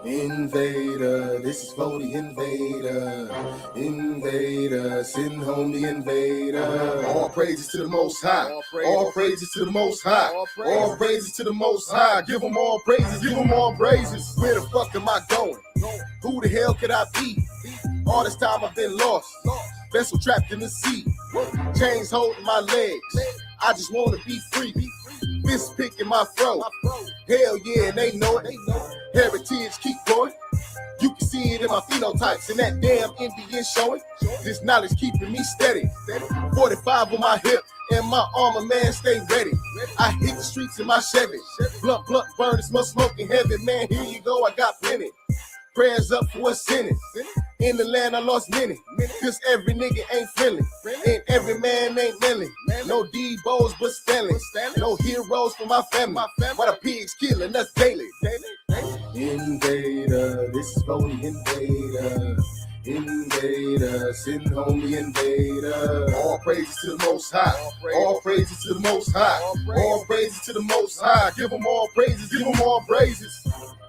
Invader, this is for the invader. Invader, send home the invader. All praises to the Most High. All praises to the Most High. All praises to the Most High. Give them all praises. Give them all praises. Where the fuck am I going? Who the hell could I be? All this time I've been lost. Vessel trapped in the sea. Chains holding my legs. I just want to be free. Fist picking my fro. Hell yeah, and they know it. Heritage keep going. You can see it in my phenotypes and that damn Indian showing. This knowledge keeping me steady. 45 on my hip and my armor man stay ready. I hit the streets in my Chevy. Blunt burning, smoking heavy. Man, here you go, I got plenty. Prayers up for a sinning. In the land I lost many. Cause every nigga ain't friendly. And every man ain't willing. No D-bows but Stanley. No heroes for my family. Why the pigs killing us daily. Invader, this is for the invader. Invader, send home the invader. All praises to the Most High. All praises to the Most High. All praises to the Most High. Give them all praises. Give them all praises.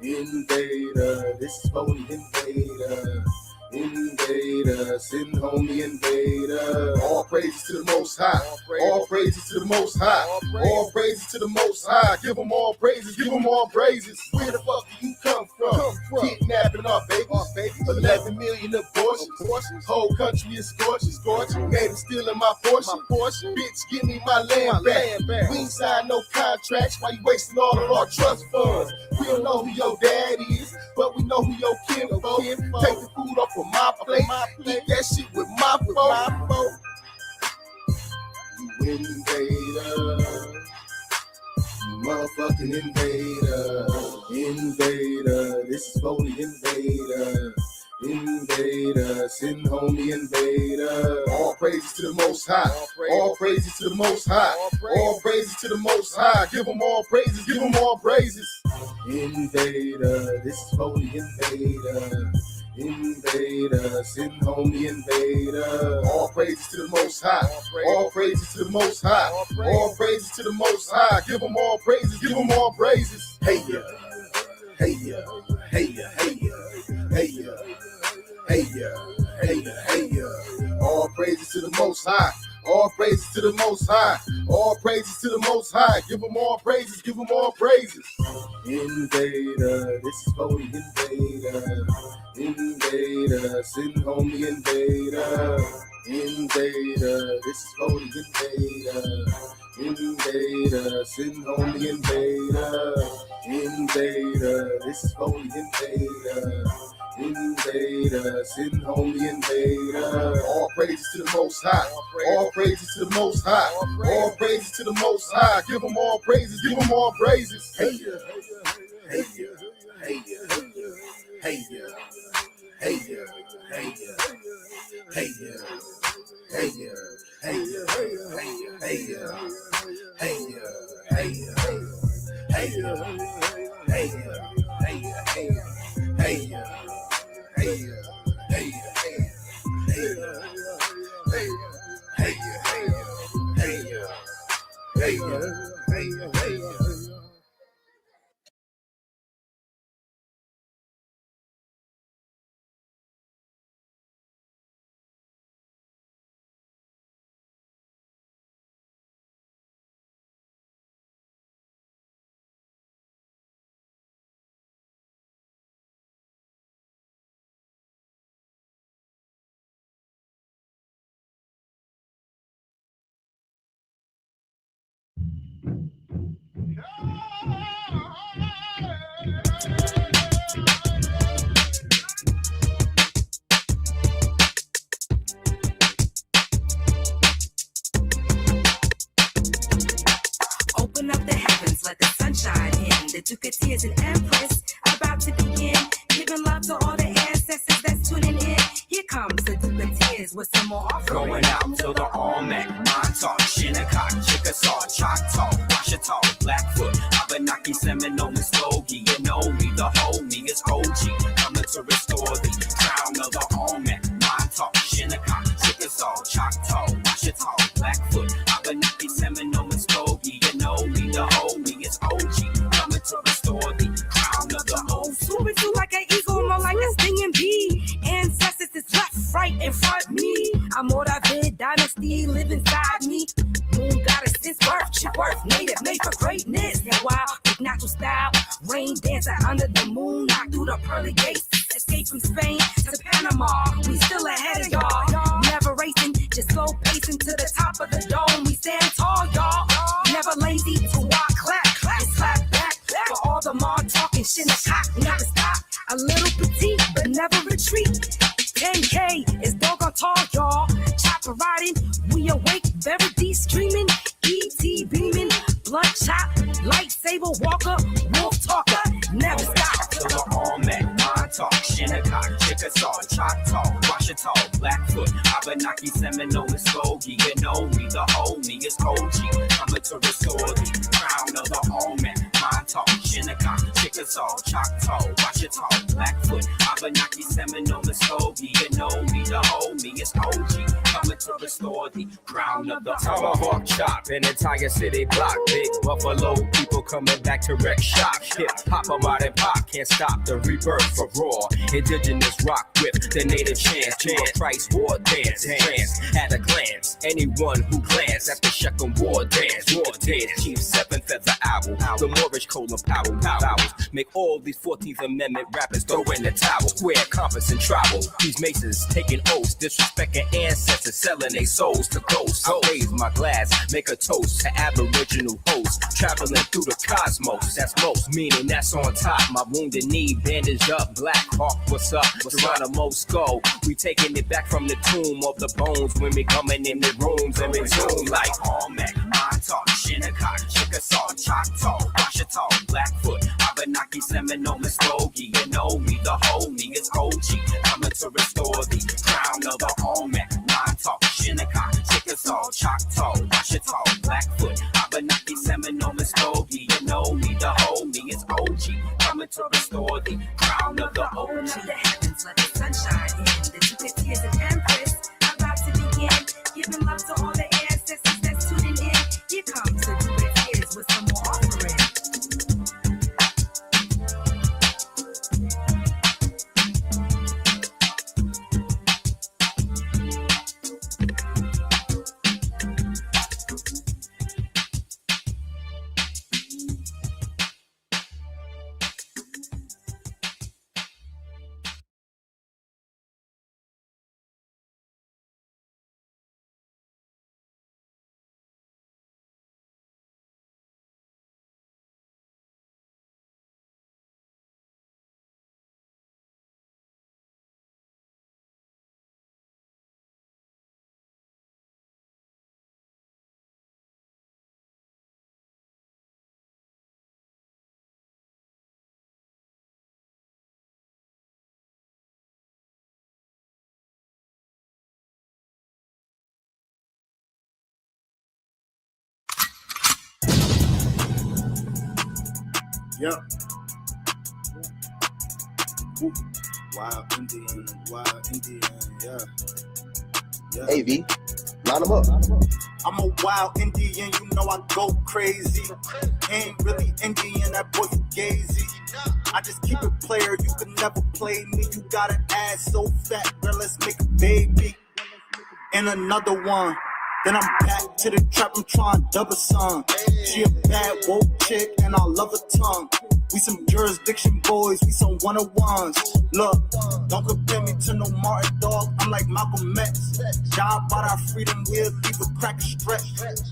Invader, this is for the invader. Invader, send home the invader. All praises to the Most High. All praises to the Most High. All praises to the Most High. Give them all praises. Give them all praises. Where the fuck do you come from? Kidnapping our babies. 11 million abortions. Whole country is scorched. Made them stealing my portion. Bitch, give me my land back. We ain't signed no contracts. Why you wasting all of our trust funds? We don't know who your dad is, but we know who your kin for. Take the food off of my plate. Eat that shit with my folk. You invader. You motherfucking invader. Invader. This is for the invader. Invader, send home the invader. All praises to the Most High. All praises to the Most High. All praises to the Most High. Give them all praises. Give them all praises. Invader, this is for the invader. Invader, send home the invader. All praises to the Most High. All praises to the Most High. All praises to the Most High. Give them all praises. Give them all praises. Hey ya, hey ya, hey ya, hey ya, hey ya, hey ya, hey ya, hey ya. All praises to the Most High. All praises to the Most High. All praises to the Most High. Give them all praises. Give them all praises. Invader, this is for the invader. Invader, send home the invader. Invader, this is for the invader. Invader, send home the invader. Invader, this is for the invader. Invader, send home the invader. All praises to the Most High. All praises to the Most High. All praises to the Most High. Give them all praises. Give them all praises. Hey ya, hey ya, hey ya, hey ya, hey ya, hey ya, hey ya, hey ya, hey ya, hey ya, hey ya, hey ya, hey ya, hey ya, hey ya, hey ya, hey ya. Hey ya, hey ya, hey ya, hey ya, hey ya, hey ya, hey ya, hey ya, hey ya, hey ya. Open up the heavens, let the sunshine in. The Duke of Tears and Empress about to begin. Giving love to all the ancestors that's tuning in. Here comes the Duke of Tears with some more offering. Going out to the All-Mac, Montauk, Shinnecock, Chickasaw, Choctaw, Washita, Blackfoot, Abenaki, Seminole, Muskogee. You know me, the homie is OG. Coming to restore the crown of the All-Mac, Montauk, Shinnecock, Chickasaw, Choctaw, Washita, Blackfoot, Abenaki, Seminole, Muskogee. You know me, the homie is OG. Coming to restore the crown of the old. beside me. Moon goddess is worth, she worth, native, made for greatness. Yeah, wild, with natural style, rain dancer under the moon, knock through the pearly gates. Escape from Spain to Panama, we still ahead of y'all. Never racing, just slow pacing to the top of the dome. We stand tall, y'all. Never lazy to walk, clap, and slap back. For all the mob talking shit in the cock, never stop. A little petite, but never retreat. 10K is doggone tall, y'all. Chopper riding, we awake, very deep streaming. ET beaming, blood chop, lightsaber walker, wolf talker, never stop. To the all men, Montauk, Shinnecock, Chickasaw, Choctaw, Washita, Blackfoot, Abenaki, Seminole, Muskogee. You know me, the homie is OG. Coming to restore the crown of the all men. Montauk, Shinnecock, Chickasaw, Choctaw, Washita, Blackfoot, Abenaki, Seminole, Muskogee. You know me, the homie is OG. Coming to restore the crown of the tomahawk chop. An entire city block, big buffalo people coming back to wreck shop. Hip hop, a modern pop, can't stop the rebirth of raw. Indigenous rock with the native chant, Christ war dance, at a glance. Anyone who glance at the Shechem war dance, Chief Seven Feather Owl, the Moorish Cola Powers, make all these 14th Amendment rappers throw in the towel. Square, compass, and tribal. These masons taking oaths, disrespecting ancestors, selling their souls to ghosts. I raise my glass, make a toast to Aboriginal hosts, traveling through the cosmos. That's most, meaning that's on top. My wounded knee bandaged up. Black Hawk, what's up? Geronimo skull. We taking it back from the tomb of the bones when we coming in the rooms and we zoom like Almec, Montauk, Shinnecock, Chickasaw, Choctaw, Washita, Blackfoot, Abenaki, Seminole, Muskogee. You know me, the homie is OG. Coming to restore the crown of the Almec, Montauk, Shinnecock, Chickasaw, Choctaw, Washita, Blackfoot, Abenaki, Seminole, Muskogee. You know me, the homie is OG. Coming to restore the crown of the Open OG. up the heavens, let the sunshine in. The Duketeers and Empress about to begin. Giving love to all the ancestors that's tuning in. Here comes the Duketeers with some more offering. Yeah. Woo. Wild Indian, yeah. Hey, V, line them up. I'm a wild Indian, you know I go crazy. Ain't really Indian, that boy fugazi. I just keep it player, you can never play me. You got an ass so fat, girl, let's make a baby. And another one. Then I'm back to the trap, I'm trying to double some. She a bad woke chick and I love her tongue. We some jurisdiction boys, we some one-on-ones. Look, don't compare me to no Martin dog, I'm like Malcolm X. Job about our freedom, we'll leave a crack and stretch.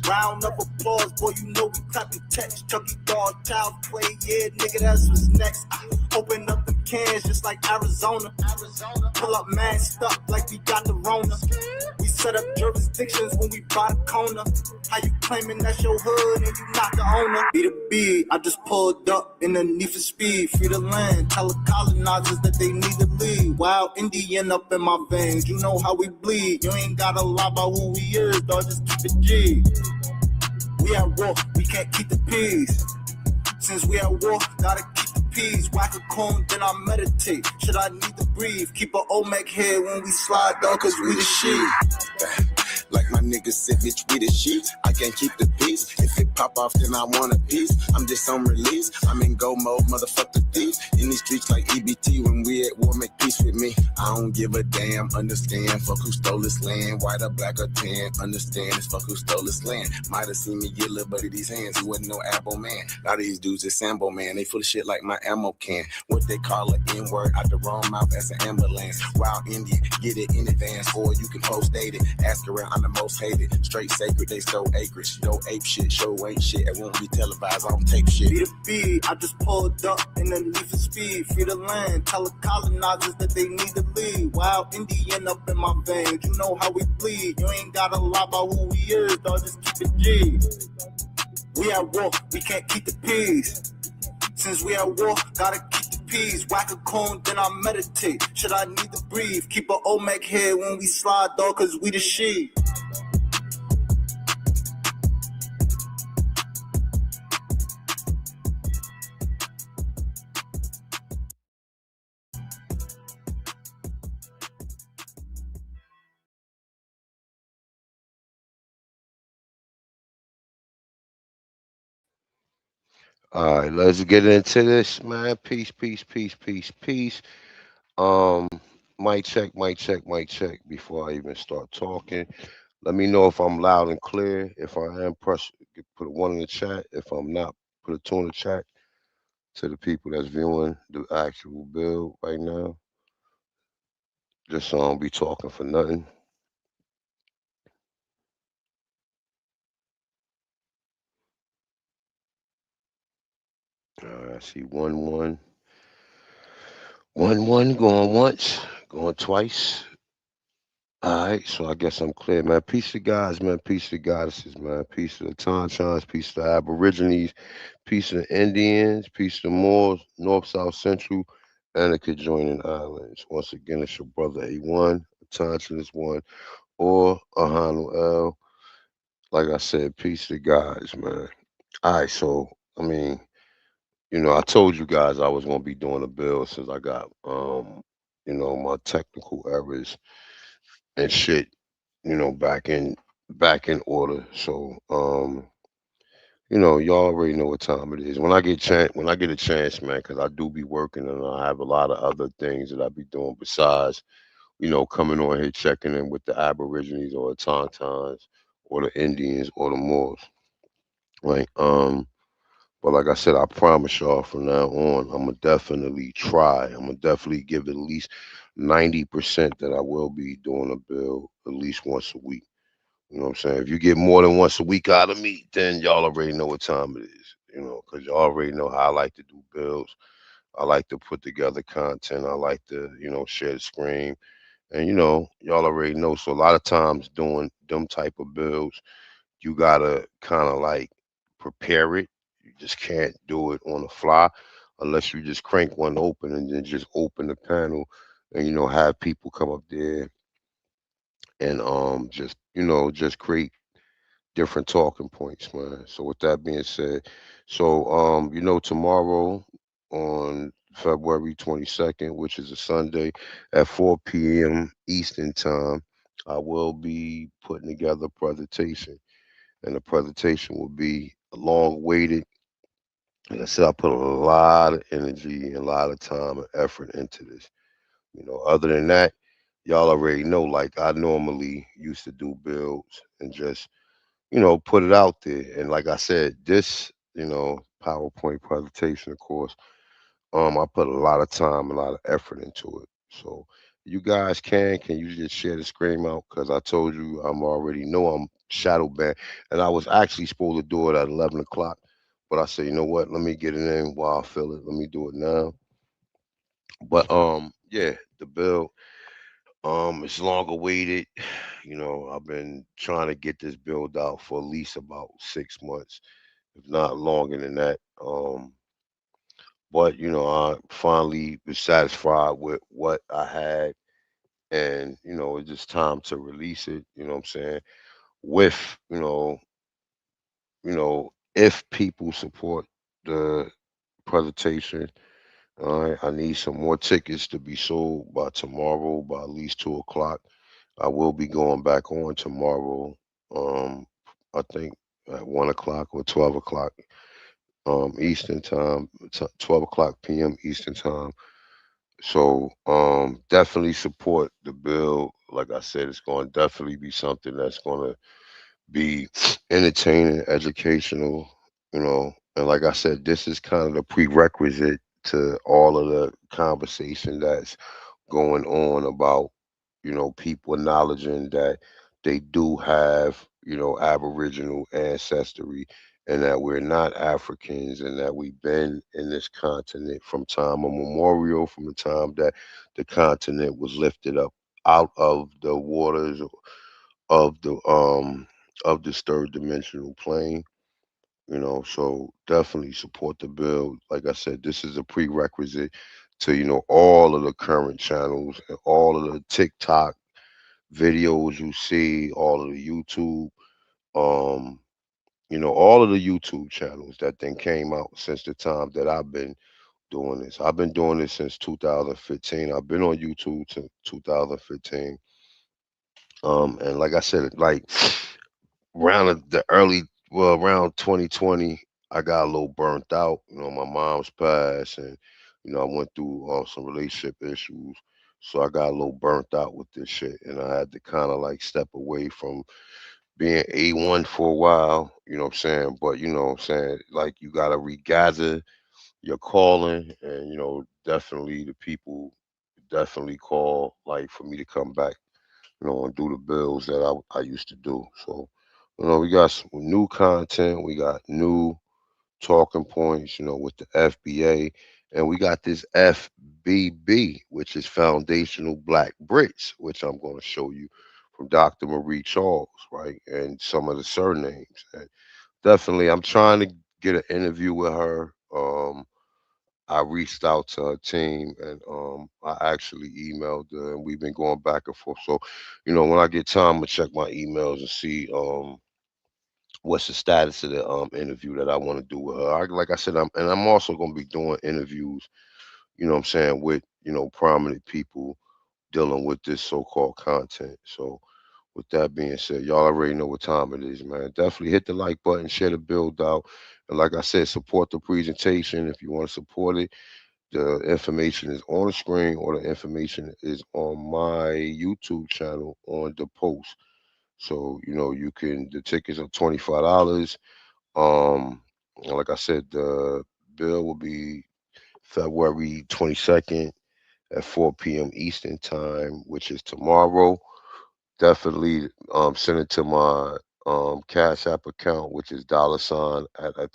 Round of applause, boy, you know we clapping text. Chucky dog, child play, yeah, nigga, that's what's next. Open up the cans just like Arizona. Pull up masked up like we got the Rona. We set up jurisdictions when we buy the corner. How you claiming that's your hood and you not the owner? Be the B, I just pulled up in the need for speed. Free the land, tell the colonizers that they need to leave. Wild Indian up in my veins, you know how we bleed. You ain't gotta lie about who we is, dog, just keep it G. We at war, we can't keep the peace. Since we at war, gotta keep the peace. Whack a cone, then I meditate. Should I need to breathe? Keep an Olmec here when we slide, dog, cause we the shit. Like my niggas said, bitch, we the sheets. I can't keep the peace. If it pop off, then I want a piece. I'm just on release. I'm in go mode, motherfucker thief. In these streets like EBT, when we at war, make peace with me. I don't give a damn, understand. Fuck who stole this land, white or black or tan. Understand, it's fuck who stole this land. Might have seen me get little buddy these hands. He wasn't no apple man. A lot of these dudes is Sambo man. They full of shit like my ammo can. What they call an N-word out the wrong mouth as an ambulance. Wild Indian, get it in advance, or you can post date it. Ask around, I'm the most hated. Straight sacred, they stole acreage. Yo, ape shit, show ain't shit. It won't be televised, I don't tape shit. Be the beat, I just pulled up in the leaf of speed. Free the land, tell the colonizers that they need to leave. Wild Indian up in my veins, you know how we bleed. You ain't gotta lie about who we is, dog, just keep it G. We at war, we can't keep the peace. Since we at war, gotta keep the peace. Whack a cone, then I meditate. Should I need to breathe? Keep a Olmec head when we slide, dog, cause we the sheep. All right, let's get into this, man. Peace, peace, peace, peace, peace. Um, mic check, mic check, mic check. Before I even start talking, let me know if I'm loud and clear. If I am, press put a one in the chat. If I'm not, put a two in the chat to the people that's viewing the actual build right now. Just be talking for nothing. All right, I see one going once, going twice. All right, so I guess I'm clear, man. Peace to guys, man. Peace to goddesses, man. Peace to the Tonchons, peace to the Aborigines, peace to the Indians, peace to the Moors, North, South, Central, and the conjoining islands. Once again, it's your brother A1, a Tonchin is one, or Ahanu L. Like I said, peace to guys, man. All right, so, I mean, I told you guys I was going to be doing a bill since I got, my technical errors and shit, back in order. So y'all already know what time it is. When I get a chance, man, because I do be working and I have a lot of other things that I be doing besides, coming on here checking in with the Aborigines or the Tauntauns or the Indians or the Moors. Right. But like I said, I promise y'all from now on, I'm gonna definitely try. I'm gonna definitely give at least 90% that I will be doing a bill at least once a week. You know what I'm saying? If you get more than once a week out of me, then y'all already know what time it is. Because y'all already know how I like to do bills. I like to put together content. I like to, share the screen. And y'all already know. So a lot of times doing them type of bills, you gotta kind of like prepare it. You just can't do it on the fly unless you just crank one open and then just open the panel and have people come up there and just create different talking points, man. So with that being said, so tomorrow on February 22nd, which is a Sunday at 4 p.m. Eastern time, I will be putting together a presentation. And the presentation will be long weighted. Like I said, I put a lot of energy and a lot of time and effort into this. Other than that, y'all already know, like I normally used to do builds and just put it out there. And like I said, this, PowerPoint presentation, of course, I put a lot of time, a lot of effort into it. So you guys can you just share the screen out? Because I told you I'm already know I'm shadow banned. And I was actually supposed to do it at 11 o'clock. But I said, you know what? Let me get it in while I feel it. Let me do it now. But yeah, the bill it's long awaited. I've been trying to get this build out for at least about 6 months, if not longer than that. But I finally was satisfied with what I had, and it's just time to release it. You know what I'm saying? With if people support the presentation, all right, I need some more tickets to be sold by tomorrow by at least 2 o'clock. I will be going back on tomorrow Um, I think at 1 o'clock or 12 o'clock Eastern time, 12 o'clock p.m. Eastern time. So definitely support the bill. Like I said, it's going to definitely be something that's going to be entertaining, educational, And like I said, this is kind of the prerequisite to all of the conversation that's going on about, people acknowledging that they do have, Aboriginal ancestry and that we're not Africans and that we've been in this continent from time immemorial, from the time that the continent was lifted up out of the waters of the third dimensional plane. So definitely support the bill. Like I said, this is a prerequisite to all of the current channels and all of the TikTok videos you see, all of the YouTube, um, all of the YouTube channels that then came out since the time that I've been doing this. I've been doing this since 2015. I've been on YouTube since 2015. And like I said, like the early, well, around 2020, I got a little burnt out. My mom's passed, and I went through some relationship issues, so I got a little burnt out with this shit, and I had to kind of like step away from being A1 for a while. You know what I'm saying? But what I'm saying, like you gotta regather your calling, and definitely the people definitely call like for me to come back, and do the bills that I used to do. So, we got some new content, we got new talking points, with the FBA, and we got this FBB, which is Foundational Black Brits, which I'm going to show you from Dr. Marie Charles, right? And some of the surnames. And definitely, I'm trying to get an interview with her. I reached out to her team and I actually emailed her and we've been going back and forth. So, when I get time, I'm gonna check my emails and see what's the status of the interview that I want to do with her. Like I said, I'm also gonna be doing interviews, what I'm saying, with prominent people dealing with this so-called content. So with that being said, y'all already know what time it is, man. Definitely hit the like button, share the build out. And like I said, support the presentation if you want to support it. The information is on the screen or the information is on my YouTube channel on the post. So, the tickets are $25. And like I said, the bill will be February 22nd at 4 p.m. Eastern time, which is tomorrow. Definitely send it to my Cash App account, which is dollar sign at a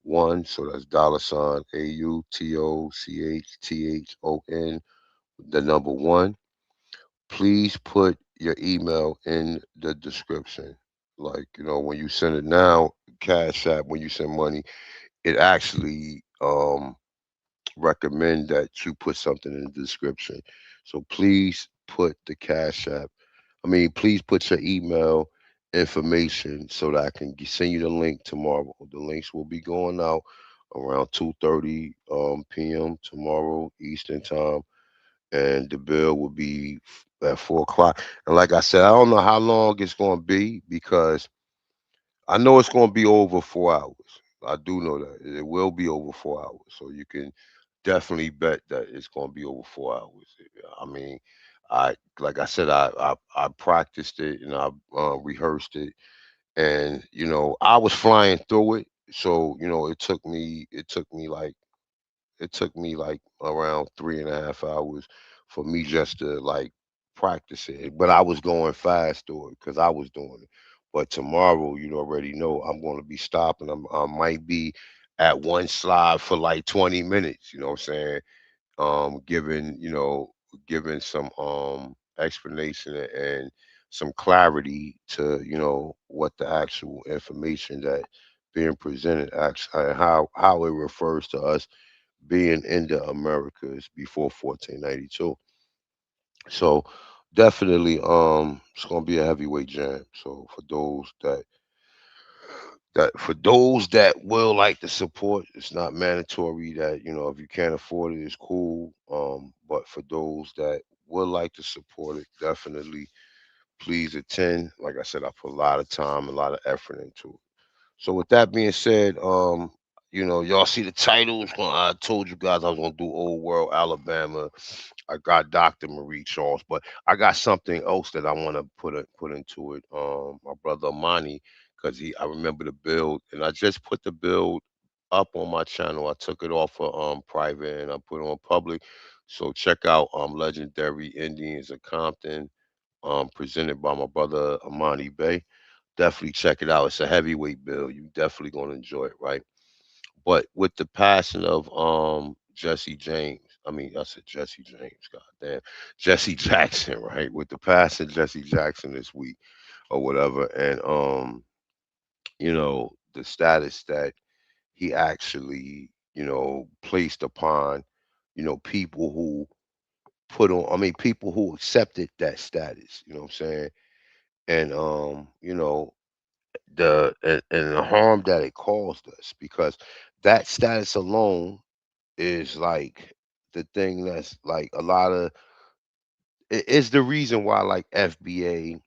one. So that's dollar sign AUTOCHTHON, the number one. Please put your email in the description. Like, when you send it now, Cash App, when you send money, it actually recommend that you put something in the description. So please put the Cash App. Please put your email information so that I can send you the link tomorrow. The links will be going out around 2:30 p.m. tomorrow Eastern time, and the bill will be at 4 o'clock. And like I said, I don't know how long it's going to be because I know it's going to be over 4 hours. I do know that it will be over 4 hours. So you can definitely bet that it's going to be over 4 hours. I mean, like I said, I practiced it and I rehearsed it, and I was flying through it. So it took me like around 3.5 hours for me just to like practice it. But I was going fast through it because I was doing it. But tomorrow, you already know I'm going to be stopping. I might be at one slide for like 20 minutes. You know what I'm saying? Giving some explanation and some clarity to what the actual information that being presented actually, how it refers to us being in the Americas before 1492. So definitely it's gonna be a heavyweight jam. So for those that will like to support, it's not mandatory that, if you can't afford it, it's cool. But for those that would like to support it, definitely please attend. Like I said, I put a lot of time, a lot of effort into it. So with that being said, y'all see the titles. I told you guys I was gonna do Old World Alabama. I got Dr. Marie Charles, but I got something else that I want to put into it. My brother Amani, because I remember the build, and I just put the build up on my channel. I took it off of private and I put it on public. So check out Legendary Indians of Compton, presented by my brother Amani Bay. Definitely check it out. It's a heavyweight build. You definitely gonna enjoy it, right? But with the passing of Jesse James, I mean I said Jesse James, god damn, Jesse Jackson, right? With the passing of Jesse Jackson this week or whatever, and the status that he actually, placed upon, people who people who accepted that status, you know what I'm saying? And and the harm that it caused us, because that status alone is like the thing that's like a lot of it's the reason why like FBA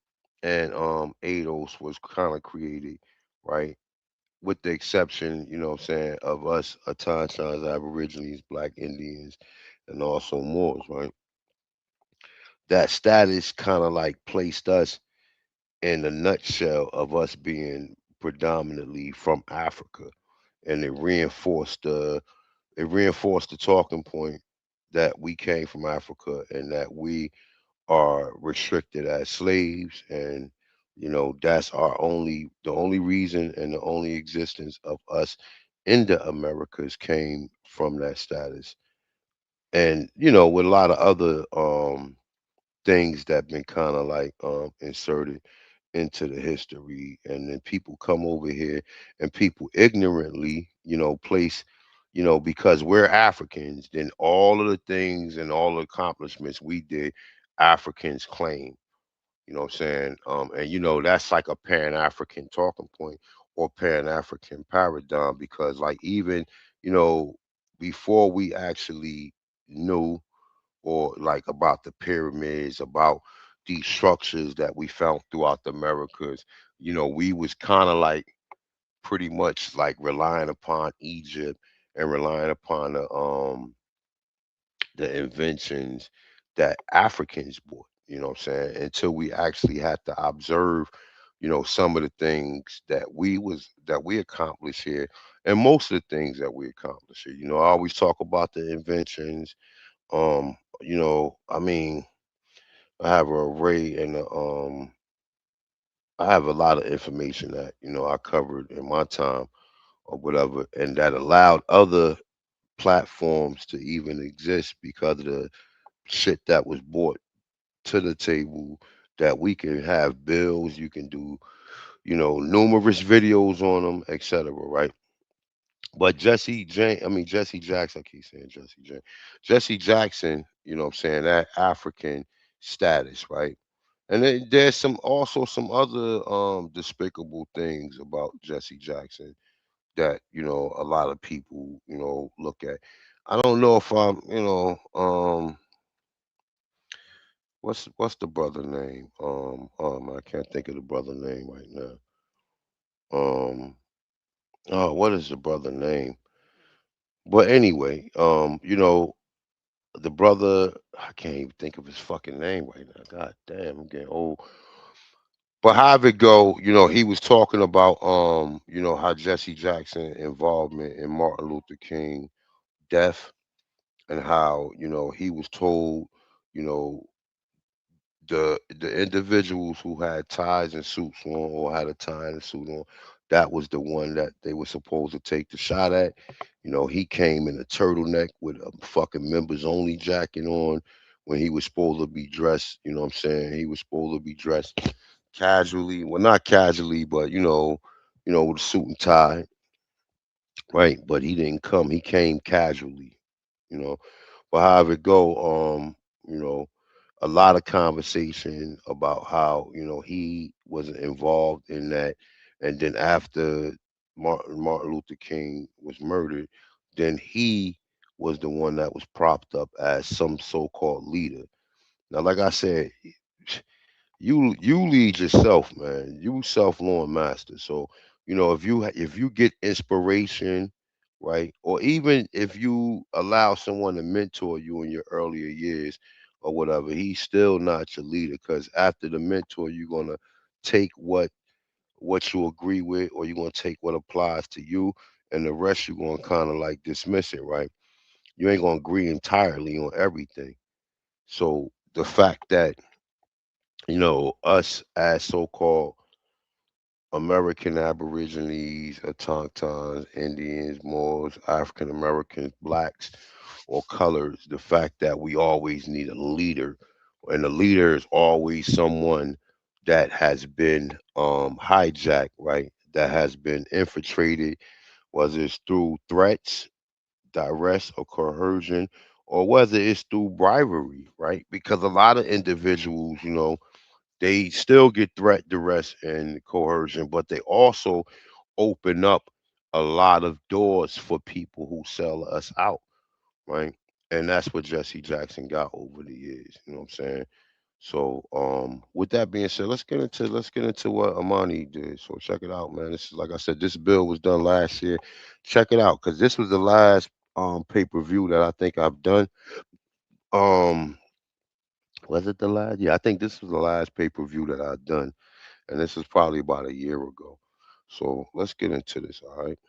and ADOS was kind of created, right? With the exception, you know what I'm saying, of us Autochtons, Aborigines, Black Indians, and also Moors, right? That status kind of like placed us in the nutshell of us being predominantly from Africa, and it reinforced the talking point that we came from Africa and that we are restricted as slaves, and that's the only reason and the only existence of us in the Americas came from that status. And with a lot of other things that been kind of like inserted into the history, and then people come over here and people ignorantly place, because we're Africans, then all of the things and all the accomplishments we did, Africans claim, what I'm saying? And that's like a pan-African talking point or pan-African paradigm, because like even you know before we actually knew or like about the pyramids, about these structures that we found throughout the Americas, we was kind of like pretty much like relying upon Egypt and relying upon the inventions that Africans brought, what I'm saying, until we actually had to observe, some of the things that we accomplished here, and most of the things that we accomplished here. I always talk about the inventions. I mean, I have an array and I have a lot of information that I covered in my time or whatever, and that allowed other platforms to even exist because of the shit that was brought to the table. That we can have bills, you can do numerous videos on them, etc. Right? But Jesse Jackson, I keep saying Jesse James. Jesse Jackson, what I'm saying, that African status, right? And then there's some other despicable things about Jesse Jackson that, a lot of people, look at. I don't know if what's the brother name? I can't think of the brother name right now. Um oh, what is the brother name? But anyway, the brother, I can't even think of his fucking name right now. God damn, I'm getting old. But however it go, he was talking about how Jesse Jackson involvement in Martin Luther King death, and how, he was told, you know, the individuals who had ties and suits on, or had a tie and a suit on, that was the one that they were supposed to take the shot at. He came in a turtleneck with a fucking members only jacket on when he was supposed to be dressed. You know what I'm saying? He was supposed to be dressed casually. Well, not casually, but with a suit and tie, right? But he didn't come. He came casually. You know, but however it go, you know, a lot of conversation about how he wasn't involved in that, and then after Martin Luther King was murdered, then he was the one that was propped up as some so-called leader. Now, like I said, you lead yourself, man. You self-lawn master. So, if you get inspiration, right? Or even if you allow someone to mentor you in your earlier years or whatever, he's still not your leader because after the mentor, you're gonna take what you agree with, or you're gonna take what applies to you, and the rest you're gonna kind of like dismiss it, right? You ain't gonna agree entirely on everything. So the fact that us as so-called American Aborigines, Autochtons, Indians, Moors, African Americans, blacks, or colors, the fact that we always need a leader, and the leader is always someone that has been hijacked, right? That has been infiltrated, whether it's through threats, duress, or coercion, or whether it's through bribery, right? Because a lot of individuals, they still get threat, duress, and coercion, but they also open up a lot of doors for people who sell us out, right? And that's what Jesse Jackson got over the years. You know what I'm saying? So, with that being said, let's get into what Amani did. So check it out, man. This is like I said, this bill was done last year. Check it out, because this was the last pay-per-view that I think I've done. Um, was it the last? Yeah, I think this was the last pay-per-view that I've done, and this is probably about a year ago. So let's get into this, all right?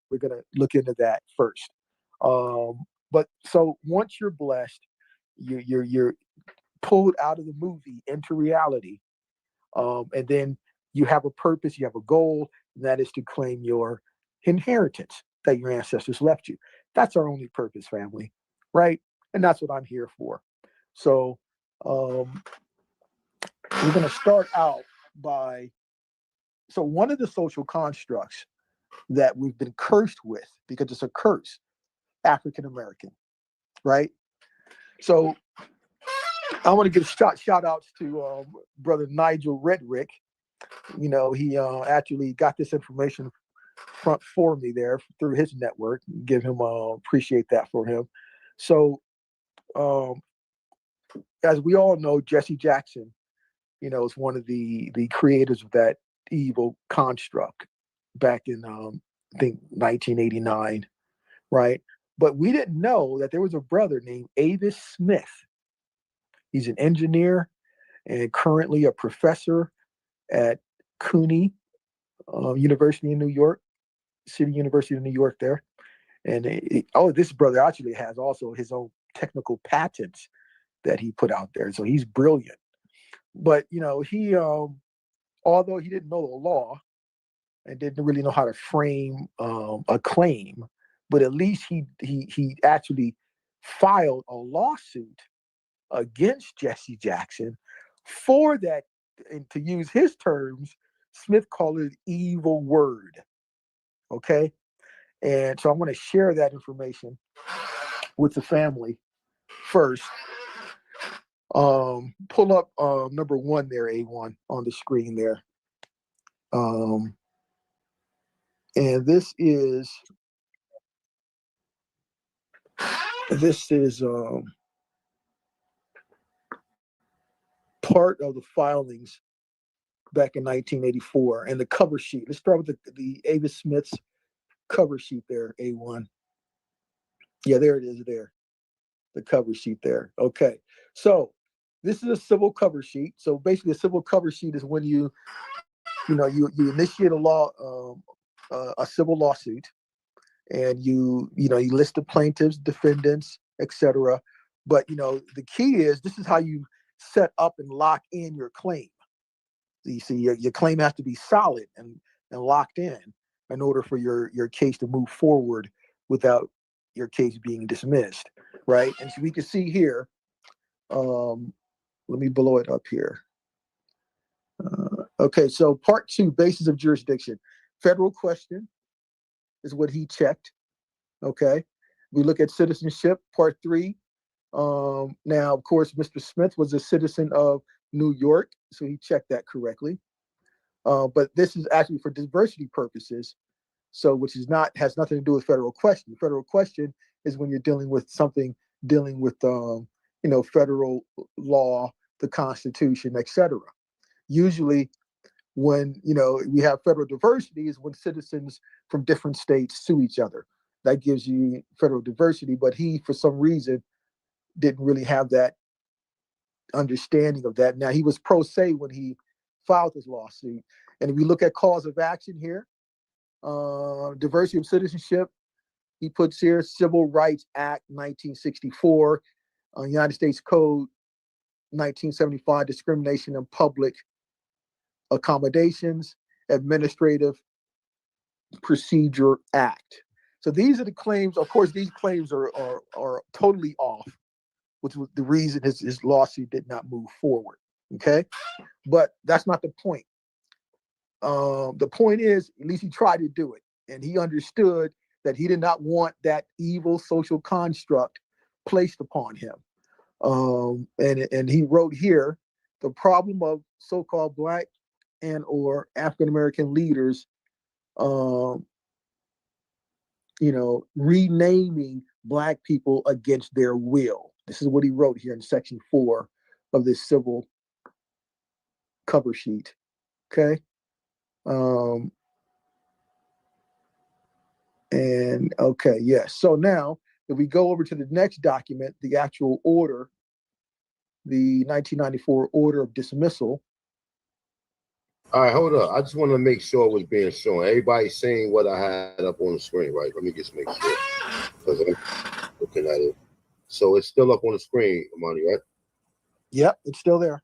We're going to look into that first. But so once you're blessed, you're pulled out of the movie into reality, and then you have a purpose, you have a goal, and that is to claim your inheritance that your ancestors left you. That's our only purpose, family, right? And that's what I'm here for. So um, we're going to start out by so one of the social constructs that we've been cursed with because it's a curse, African American, right? So I want to give shout outs to brother Nigel Redrick. He actually got this information front for me there through his network. Give him appreciate that for him. So um, as we all know, Jesse Jackson, is one of the creators of that evil construct back in I think 1989, right? But we didn't know that there was a brother named Avis Smith. He's an engineer and currently a professor at CUNY University in New York, City University of New York there. And this brother actually has also his own technical patents that he put out there. So he's brilliant. But he although he didn't know the law and didn't really know how to frame a claim, but at least he actually filed a lawsuit against Jesse Jackson for that, and to use his terms, Smith called it evil word. Okay. And so I want to share that information with the family first. Pull up number one there, A1 on the screen there. And this is part of the filings back in 1984 and the cover sheet. Let's start with the Avis Smith's cover sheet there, A1. Yeah, there it is there. The cover sheet there. Okay. So this is a civil cover sheet. So basically a civil cover sheet is when you initiate a a civil lawsuit, and you list the plaintiffs, defendants, etc. But the key is this is how you set up and lock in your claim. You see, your claim has to be solid and locked in order for your case to move forward without your case being dismissed, right? And so we can see here. Let me blow it up here. Okay, so part two, basis of jurisdiction, federal question. is what he checked. Okay. We look at citizenship, part 3. Now, of course, Mr. Smith was a citizen of New York, so he checked that correctly. But this is actually for diversity purposes, so which is not has nothing to do with federal question. Federal question is when you're dealing with something dealing with federal law, the Constitution, etc. Usually, when we have federal diversity is when citizens from different states sue each other. That gives you federal diversity. But he, for some reason, didn't really have that understanding of that. Now, he was pro se when he filed his lawsuit. And if you look at cause of action here, diversity of citizenship, he puts here Civil Rights Act 1964, United States Code 1975, discrimination in public accommodations, Administrative Procedure Act. So these are the claims. Of course, these claims are totally off, which was the reason his lawsuit did not move forward. Okay, but that's not the point. The point is, at least he tried to do it, and he understood that he did not want that evil social construct placed upon him. And he wrote here, the problem of so-called Black and or African American leaders, renaming Black people against their will. This is what he wrote here in section 4 of this civil cover sheet. Okay. And okay, yes. So now, if we go over to the next document, the actual order, the 1994 order of dismissal. All right, hold up. I just want to make sure it was being shown. Everybody's seeing what I had up on the screen, right? Let me just make sure, because I'm looking at it. So it's still up on the screen, Amani, right? Yep, it's still there.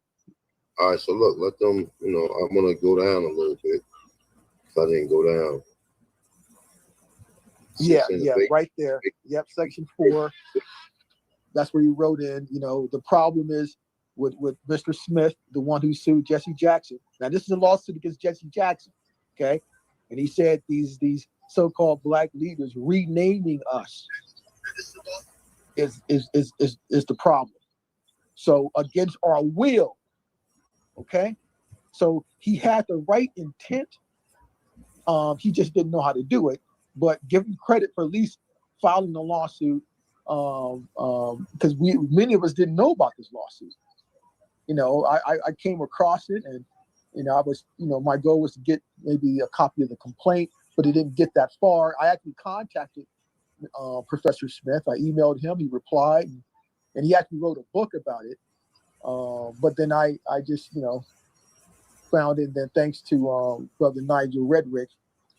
All right, so look, let them, I'm going to go down a little bit. If I didn't go down. Yeah, right there. Yep, section 4. That's where he wrote in, the problem is with Mr. Smith, the one who sued Jesse Jackson. Now, this is a lawsuit against Jesse Jackson, okay? And he said these so-called Black leaders renaming us is the problem. So against our will, okay? So he had the right intent. He just didn't know how to do it. But give him credit for at least filing the lawsuit, because many of us didn't know about this lawsuit. I came across it, and I was, my goal was to get maybe a copy of the complaint, but it didn't get that far. I actually contacted Professor Smith. I emailed him. He replied, and he actually wrote a book about it. But then I just, found it. Then thanks to Brother Nigel Redrick,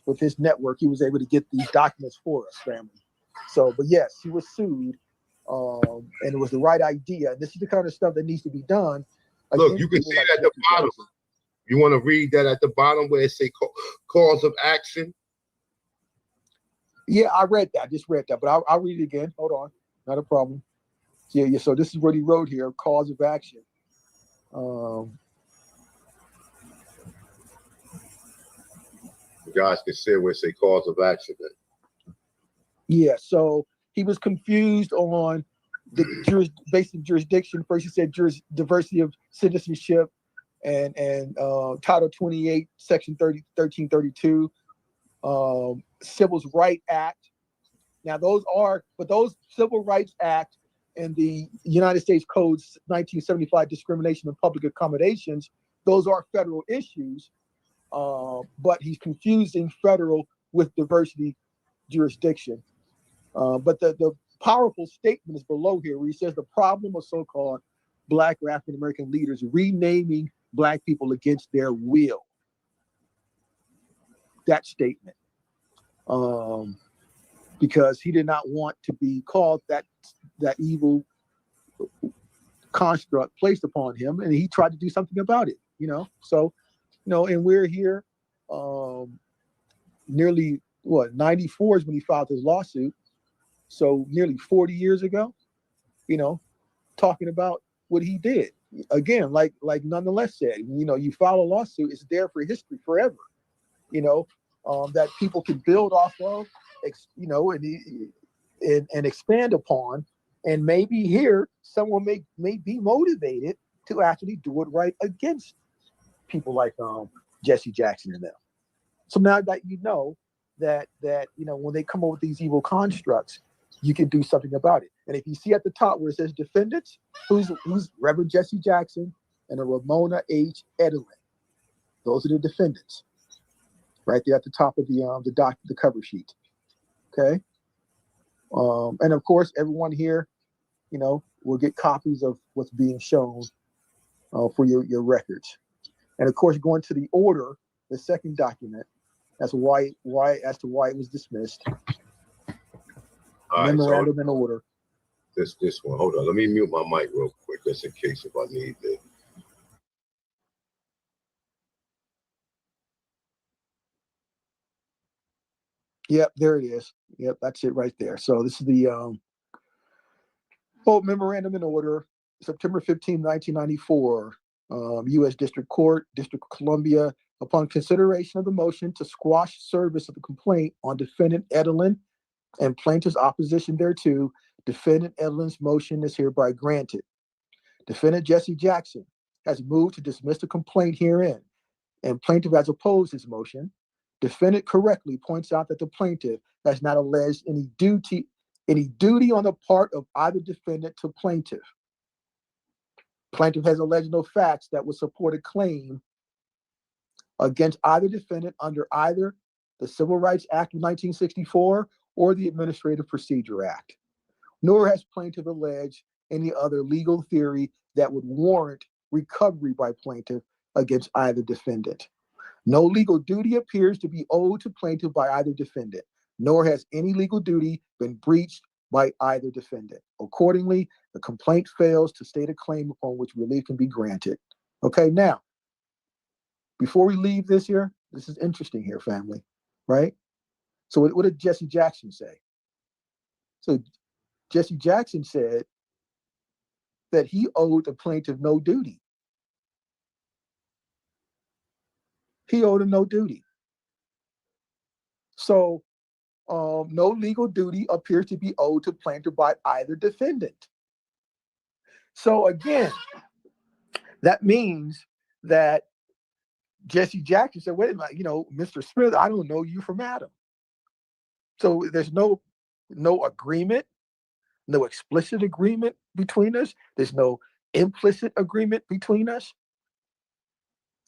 with his network, he was able to get these documents for us, family. So, but yes, he was sued, and it was the right idea. And this is the kind of stuff that needs to be done. Look, you can see it at the bottom. You want to read that at the bottom where it say cause of action? Yeah, I read that. I just read that, but I'll read it again. Hold on, not a problem. Yeah. So this is what he wrote here: cause of action. You guys can see where it say cause of action. Yeah, so he was confused on the basic jurisdiction. First, he said diversity of citizenship and Title 28, Section 1332, Civil Rights Act. Now, those Civil Rights Act and the United States Code's 1975 discrimination in public accommodations, those are federal issues. But he's confusing federal with diversity jurisdiction. But the powerful statement is below here, where he says the problem of so-called Black or African American leaders renaming Black people against their will. That statement, because he did not want to be called that evil construct placed upon him, and he tried to do something about it. So. And we're here nearly, 94 is when he filed his lawsuit. So nearly 40 years ago, talking about what he did. Again, like Nonetheless said, you file a lawsuit, it's there for history forever, that people can build off of and expand upon. And maybe here someone may be motivated to actually do it right against people like Jesse Jackson and them. So now that you know that when they come up with these evil constructs, you can do something about it. And if you see at the top where it says defendants, who's Reverend Jesse Jackson and a Ramona H. Edelin. Those are the defendants, right there at the top of the cover sheet. Okay, and of course, everyone here, will get copies of what's being shown for your records. And of course, going to the order, the second document, as to why it was dismissed. All right, Memorandum in order. This one. Hold on. Let me mute my mic real quick, just in case if I need it. Yep, there it is. Yep, that's it right there. So this is the memorandum in order, September 15, 1994, U.S. District Court, District of Columbia, upon consideration of the motion to squash service of the complaint on defendant Edelin and plaintiff's opposition thereto, defendant Edelin's motion is hereby granted. Defendant Jesse Jackson has moved to dismiss the complaint herein, and plaintiff has opposed his motion. Defendant correctly points out that the plaintiff has not alleged any duty on the part of either defendant to plaintiff. Plaintiff has alleged no facts that would support a claim against either defendant under either the Civil Rights Act of 1964 or the Administrative Procedure Act. Nor has plaintiff alleged any other legal theory that would warrant recovery by plaintiff against either defendant. No legal duty appears to be owed to plaintiff by either defendant, nor has any legal duty been breached by either defendant. Accordingly, the complaint fails to state a claim upon which relief can be granted. Okay, now, before we leave this here, this is interesting here, family, right? So what did Jesse Jackson say? So Jesse Jackson said that he owed the plaintiff no duty. He owed him no duty. So no legal duty appears to be owed to plaintiff by either defendant. So again, that means that Jesse Jackson said, wait a minute, Mr. Smith, I don't know you from Adam. So there's no agreement, no explicit agreement between us. There's no implicit agreement between us.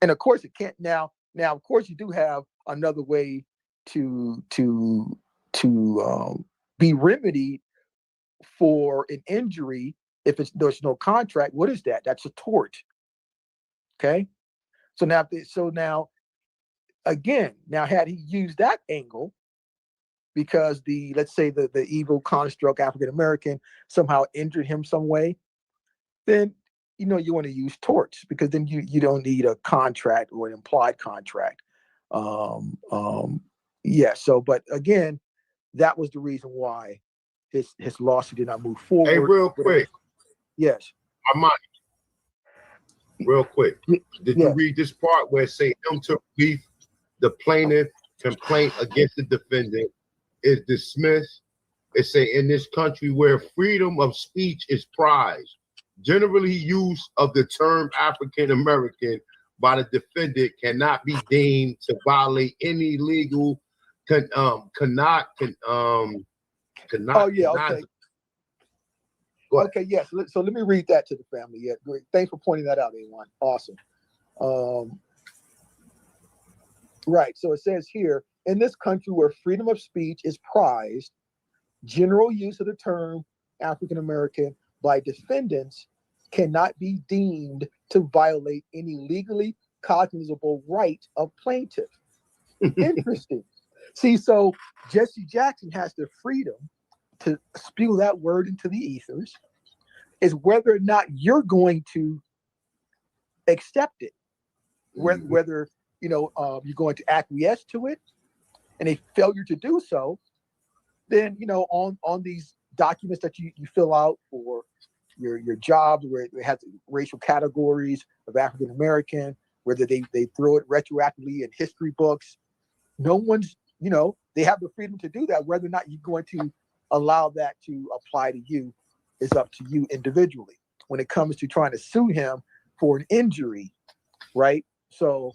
And of course it can't now, of course you do have another way to be remedied for an injury if there's no contract. What is that? That's a tort. Okay. So now again, had he used that angle, because let's say the evil construct African American somehow injured him some way, then you want to use torts, because then you don't need a contract or an implied contract. So but again, that was the reason why his lawsuit did not move forward. Hey, real quick. Yes. Armani, real quick. Did you read this part where it say him to relief the plaintiff complaint against the defendant is dismissed? It say in this country where freedom of speech is prized, generally use of the term African American by the defendant cannot be deemed to violate any legal okay. Okay, yes. So let me read that to the family. Yeah, great. Thanks for pointing that out, A1. Awesome. Right. So it says here, in this country where freedom of speech is prized, general use of the term African American by defendants cannot be deemed to violate any legally cognizable right of plaintiff. Interesting. See, so Jesse Jackson has the freedom to spew that word into the ethers. Is whether or not you're going to accept it, whether you're going to acquiesce to it, and a failure to do so, then on these documents that you fill out for your jobs, where it has racial categories of African American, whether they throw it retroactively in history books, no one's they have the freedom to do that. Whether or not you're going to allow that to apply to you is up to you individually. When it comes to trying to sue him for an injury, right? So,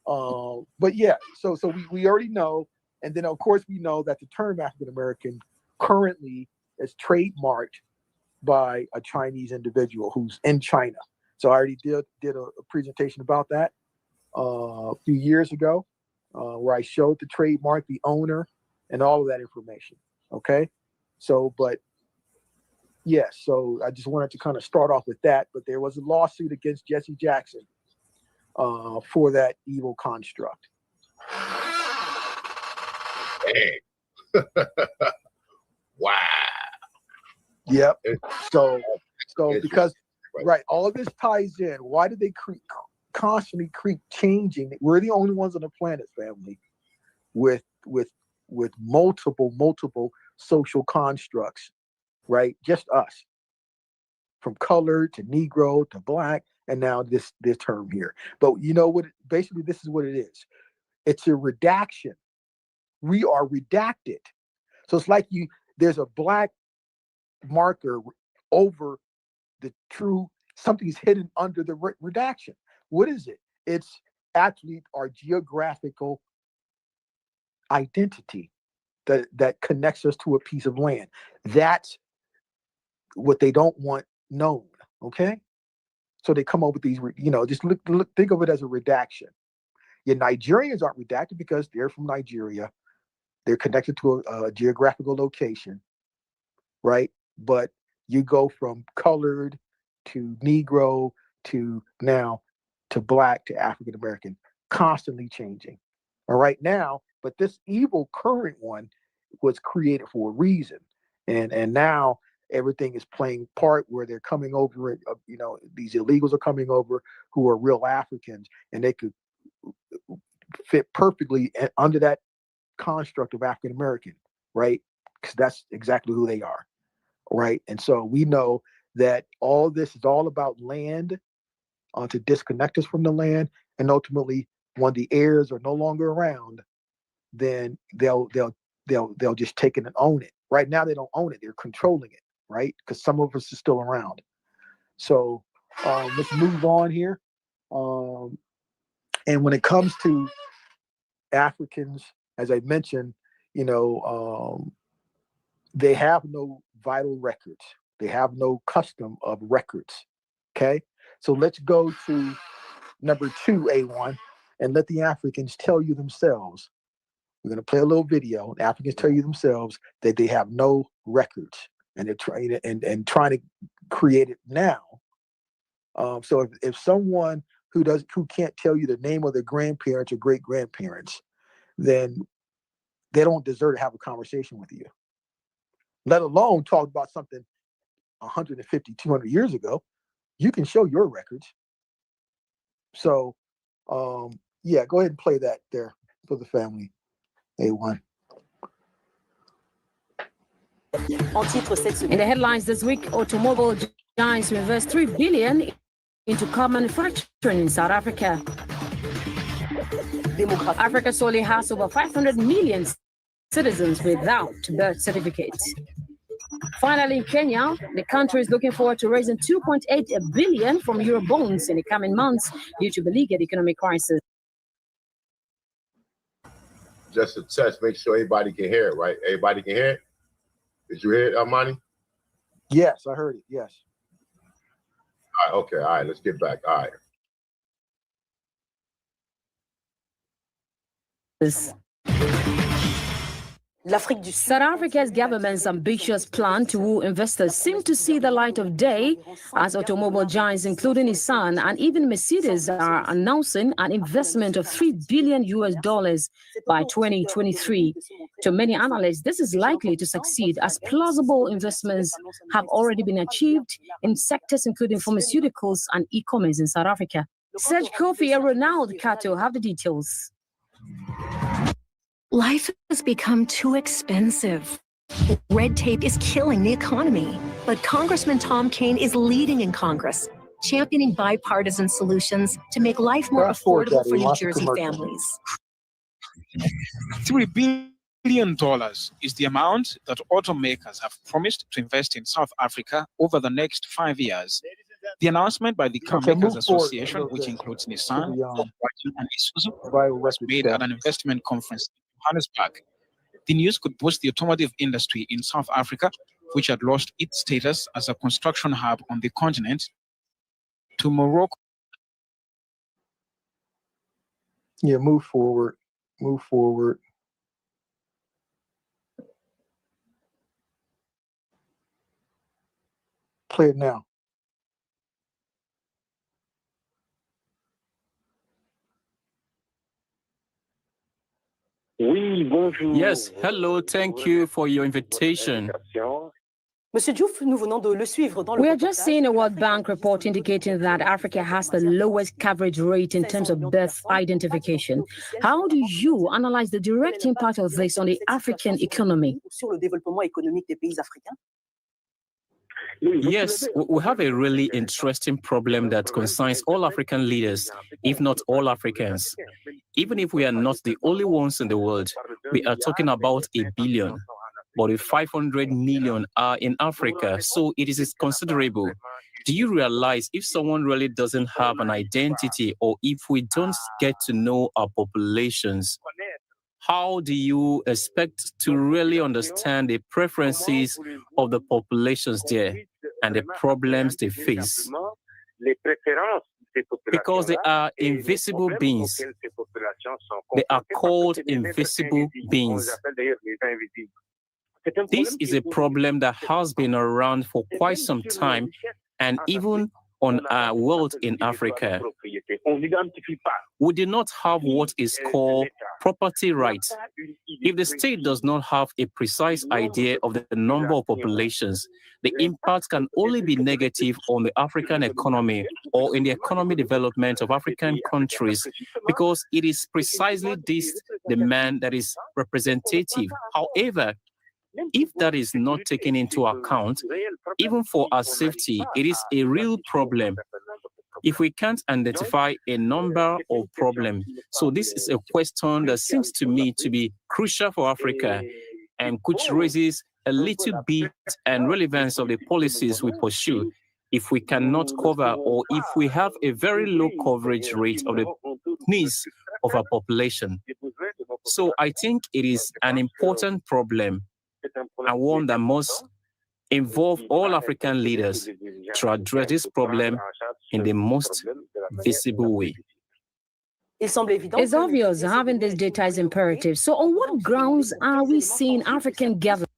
but yeah, so we already know, and then of course we know that the term African American currently is trademarked by a Chinese individual who's in China. So I already did a presentation about that a few years ago, where I showed the trademark, the owner, and all of that information. Okay, so but yes, so I just wanted to kind of start off with that. But there was a lawsuit against Jesse Jackson for that evil construct. Wow. Yep. So because right, all of this ties in. Why do they constantly keep changing? We're the only ones on the planet, family, with multiple social constructs, right? Just us, from color to Negro to Black, and now this term here. But you know what? Basically, this is what it is. It's a redaction. We are redacted. So it's like there's a black marker over the true, something's hidden under the redaction. What is it? It's actually our geographical identity that connects us to a piece of land. That's what they don't want known. Okay, so they come up with these. Just think of it as a redaction. Your Nigerians aren't redacted because they're from Nigeria. They're connected to a geographical location, right? But you go from colored to Negro to now to Black to African American, constantly changing. All right now, but this evil current one was created for a reason, and now everything is playing part where they're coming over. These illegals are coming over who are real Africans, and they could fit perfectly under that construct of African American, right? Because that's exactly who they are, right? And so we know that all this is all about land, to disconnect us from the land, and ultimately, when the heirs are no longer around, then they'll just take it and own it. Right now, they don't own it; they're controlling it, right? Because some of us are still around. So let's move on here. And when it comes to Africans, as I mentioned, they have no vital records. They have no custom of records. Okay, so let's go to number 2, A1, and let the Africans tell you themselves. We're going to play a little video. Africans tell you themselves that they have no records, and they're trying to create it now. So if someone who can't tell you the name of their grandparents or great grandparents, then they don't deserve to have a conversation with you, let alone talk about something 150, 200 years ago. You can show your records. So, yeah, go ahead and play that there for the family, A1. In the headlines this week, automobile giants invest $3 billion into car manufacturing in South Africa. Africa solely has over 500 million citizens without birth certificates. Finally, in Kenya, the country is looking forward to raising 2.8 billion from Eurobonds in the coming months due to the legal economic crisis. Just a test, make sure everybody can hear it, right? Everybody can hear it? Did you hear it, Armani? Yes, I heard it, yes. All right, okay, all right, let's get back, all right. South Africa's government's ambitious plan to woo investors seems to see the light of day as automobile giants, including Nissan and even Mercedes, are announcing an investment of $3 billion by 2023. To many analysts, this is likely to succeed as plausible investments have already been achieved in sectors including pharmaceuticals and e-commerce in South Africa. Serge Kofi and Ronald Kato have the details. Life has become too expensive. Red tape is killing the economy. But Congressman Tom Kaine is leading in Congress, championing bipartisan solutions to make life more affordable for New Jersey families. $3 billion Dollars is the amount that automakers have promised to invest in South Africa over the next 5 years. The announcement by the Okay, Carmakers move forward a Association, little which bit includes to Nissan, the Volkswagen, and Isuzu, vital was records made at check. an investment conference in Johannesburg. The news could boost the automotive industry in South Africa, which had lost its status as a construction hub on the continent to Morocco. Yeah, move forward. Move forward. Play it now. Yes, hello, thank you for your invitation. Monsieur Diouf, nous venons de le suivre dans le We are just reportage. seeing a World Bank report indicating that Africa has the lowest coverage rate in terms of birth identification. How do you analyze the direct impact of this on the African economy? Sur le développement économique des pays africains. Yes, we have a really interesting problem that concerns all African leaders, if not all Africans. Even if we are not the only ones in the world, we are talking about a billion. But if 500 million are in Africa, so it is considerable. Do you realize if someone really doesn't have an identity, or if we don't get to know our populations, how do you expect to really understand the preferences of the populations there and the problems they face? Because they are invisible beings. They are called invisible beings. This is a problem that has been around for quite some time, and even on our world in Africa. We do not have what is called property rights. If the state does not have a precise idea of the number of populations, the impact can only be negative on the African economy or in the economic development of African countries, because it is precisely this demand that is representative. However, if that is not taken into account, even for our safety, it is a real problem if we can't identify a number of problems. So this is a question that seems to me to be crucial for Africa, and which raises a little bit and relevance of the policies we pursue. If we cannot cover, or if we have a very low coverage rate of the needs of our population. So I think it is an important problem, and one that must involve all African leaders to address this problem in the most visible way. It's obvious having this data is imperative. So on what grounds are we seeing African governments?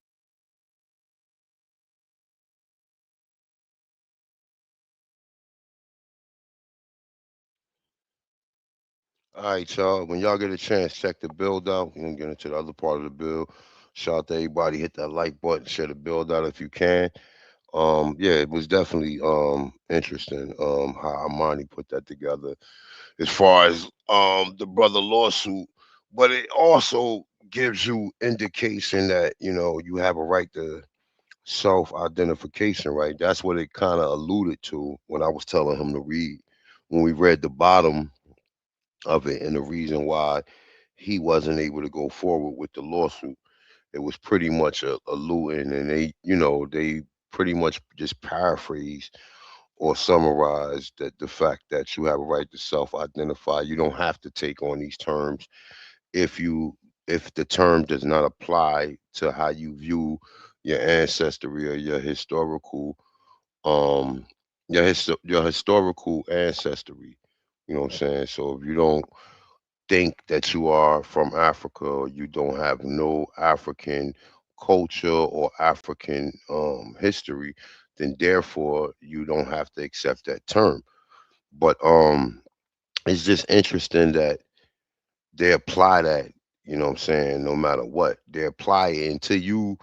All right, y'all. When y'all get a chance, check the build out. We're gonna get into the other part of the bill. Shout out to everybody. Hit that like button. Share the build out if you can. Yeah, it was definitely interesting. How Armani put that together as far as the brother lawsuit, but it also gives you indication that you have a right to self-identification, right? That's what it kind of alluded to when I was telling him to read. When we read the bottom of it and the reason why he wasn't able to go forward with the lawsuit, it was pretty much alluding, and they pretty much just paraphrase or summarize that the fact that you have a right to self-identify. You don't have to take on these terms if the term does not apply to how you view your ancestry or your historical um your historical ancestry. You know what I'm saying? So if you don't think that you are from Africa, or you don't have no African culture or African history, then therefore you don't have to accept that term. But it's just interesting that they apply that, what I'm saying, no matter what. They apply it until you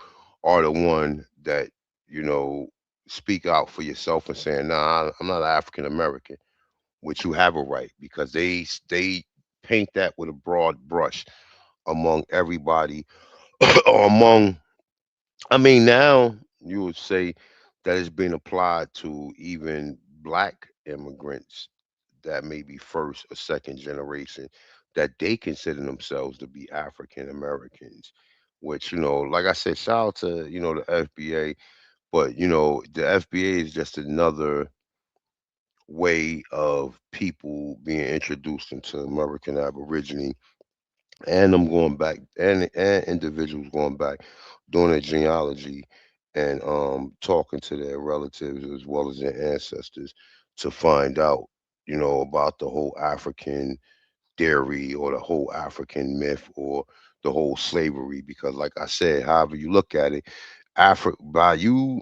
are the one that, you know, speak out for yourself and saying, nah, I'm not African American, which you have a right, because they paint that with a broad brush among everybody or among, I mean, now you would say that it's being applied to even black immigrants that may be first or second generation, that they consider themselves to be African Americans. which, like I said, shout out to, the FBA, but, the FBA is just another way of people being introduced into American Aborigine, and them going back, and individuals going back doing a genealogy, and talking to their relatives as well as their ancestors to find out, about the whole African theory or the whole African myth or the whole slavery. Because, like I said, however you look at it, Africa, by you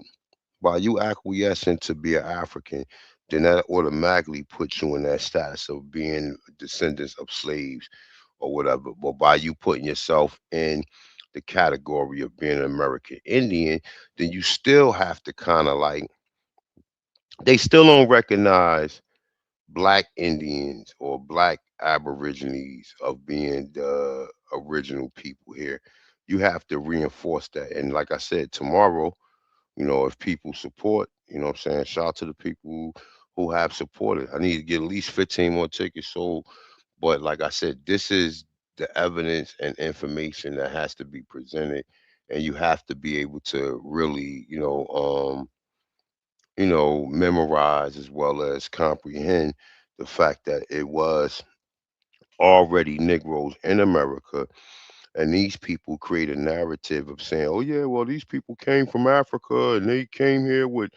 acquiescing to be an African, then that automatically puts you in that status of being descendants of slaves or whatever. But by you putting yourself in the category of being an American Indian, then you still have to kind of like, they still don't recognize black Indians or black Aborigines of being the original people here. You have to reinforce that. And like I said, tomorrow, if people support, what I'm saying, shout out to the people who have supported. I need to get at least 15 more tickets sold. But like I said, this is the evidence and information that has to be presented. And you have to be able to really, memorize as well as comprehend the fact that it was already Negroes in America. And these people create a narrative of saying, oh, yeah, well, these people came from Africa and they came here with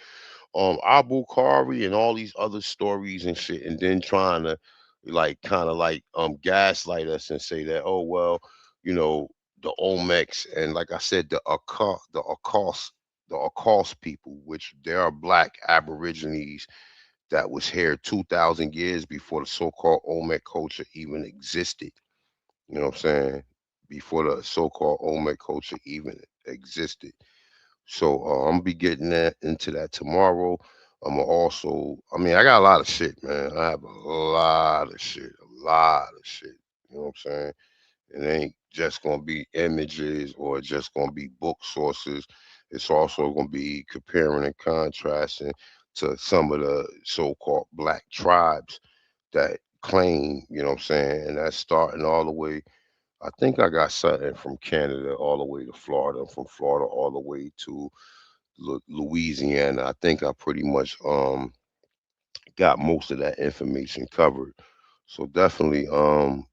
Abu Kari and all these other stories and shit, and then trying to like kind of like gaslight us and say that, oh well, you know, the Olmecs, and like I said, the Akos people, which they are black Aborigines that was here 2,000 years before the so-called Olmec culture even existed. You know what I'm saying? Before the so-called Olmec culture even existed. So I'm gonna be getting that into that tomorrow. I'm gonna also, I mean, I got a lot of shit, man. I have a lot of shit, a lot of shit. You know what I'm saying? It ain't just gonna be images or just gonna be book sources. It's also gonna be comparing and contrasting to some of the so-called black tribes that claim, what I'm saying, and that's starting all the way. I think I got something from Canada all the way to Florida, from Florida all the way to Louisiana. I think I pretty much got most of that information covered. So definitely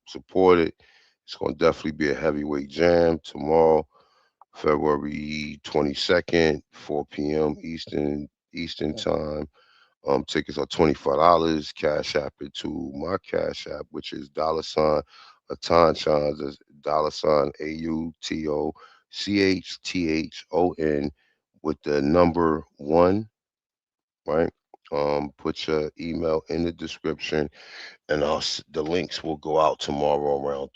support it. It's gonna definitely be a heavyweight jam tomorrow, February 22nd, 4 p.m. Eastern time. Tickets are $25. Cash app it to my cash app, which is Atan Chans, is $AutoChthon with the number one, right? Put your email in the description, and the links will go out tomorrow around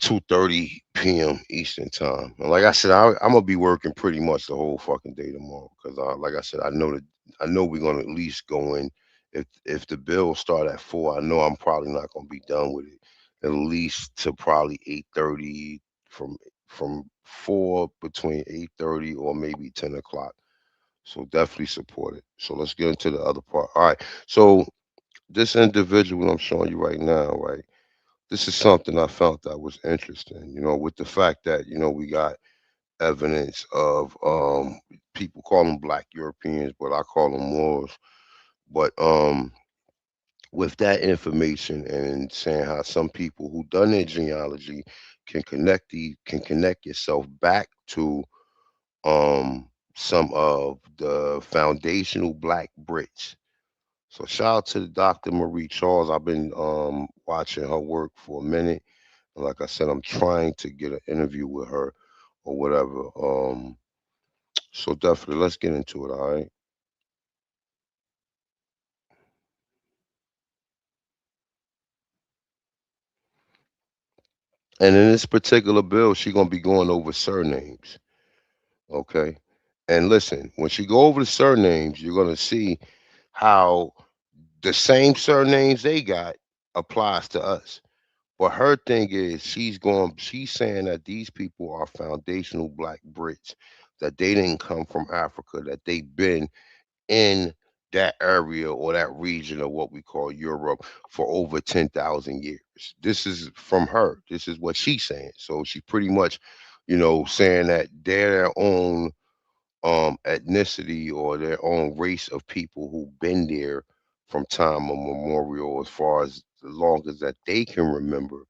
2:30 p.m. Eastern time. And like I said, I'm gonna be working pretty much the whole fucking day tomorrow because, like I said, I know we're gonna at least go in. If the bill start at 4, I know I'm probably not gonna be done with it at least to probably 8:30, from 4, between 8:30 or maybe 10 o'clock. So definitely support it. So let's get into the other part. All right. So this individual I'm showing you right now, right? This is something I found that was interesting, with the fact that, we got evidence of people call them black Europeans, but I call them Moors. But with that information and saying how some people who done their genealogy can connect yourself back to some of the foundational black Brits. So shout out to the Dr. Marie Charles. I've been watching her work for a minute. And like I said, I'm trying to get an interview with her or whatever. So definitely let's get into it, all right? And in this particular bill, she's gonna be going over surnames. Okay. And listen, when she go over the surnames, you're gonna see how the same surnames they got applies to us. But her thing is she's saying that these people are foundational black Brits, that they didn't come from Africa, that they've been in that area or that region of what we call Europe for over 10,000 years. This is from her. This is what she's saying. So she pretty much, saying that they're their own ethnicity or their own race of people who've been there from time immemorial as far as the longest that they can remember.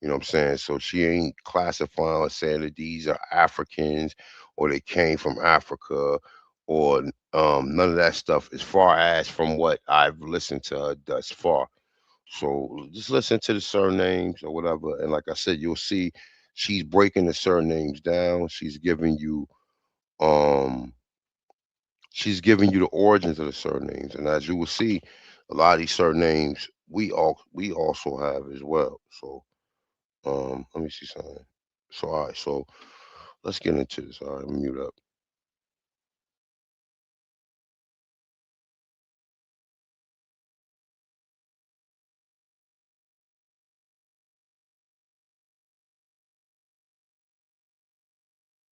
You know what I'm saying? So she ain't classifying or saying that these are Africans or they came from Africa or none of that stuff as far as from what I've listened to her thus far. So just listen to the surnames or whatever. And like I said, you'll see she's breaking the surnames down. Um she's giving you the origins of the surnames. And as you will see, a lot of these surnames we also have as well. So let me see something. So all right, so let's get into this. All right, let me mute up.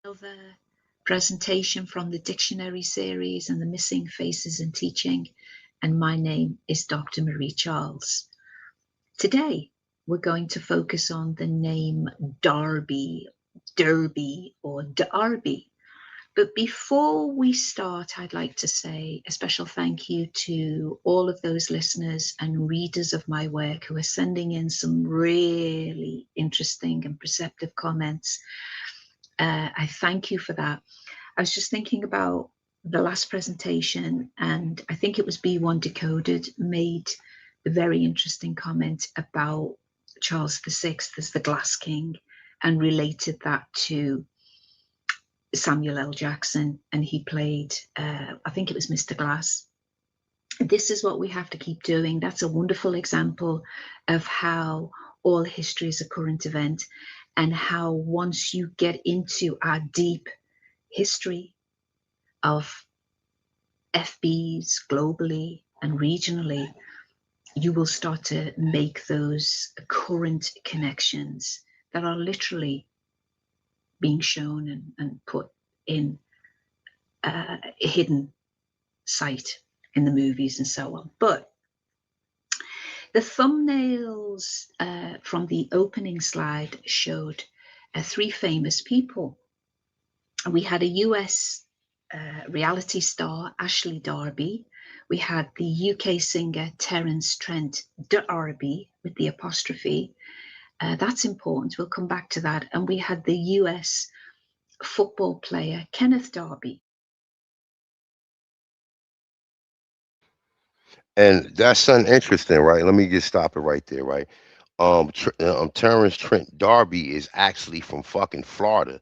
Another presentation from the dictionary series and the missing faces in teaching, and my name is Dr. Marie Charles. Today we're going to focus on the name Derby, or Derby. But before we start, I'd like to say a special thank you to all of those listeners and readers of my work who are sending in some really interesting and perceptive comments. I thank you for that. I was just thinking about the last presentation, and I think it was B1 Decoded made a very interesting comment about Charles VI as the Glass King and related that to Samuel L. Jackson, and he played, I think it was Mr. Glass. This is what we have to keep doing. That's a wonderful example of how all history is a current event, and how once you get into our deep history of FBs globally and regionally, you will start to make those current connections that are literally being shown and put in a hidden sight in the movies and so on. But the thumbnails from the opening slide showed three famous people. We had a US reality star, Ashley Darby. We had the UK singer, Terence Trent D'Arby, with the apostrophe. That's important. We'll come back to that. And we had the US football player, Kenneth Darby. And that's something interesting, right? Let me just stop it right there, right? Terrence Trent D'Arby is actually from fucking Florida.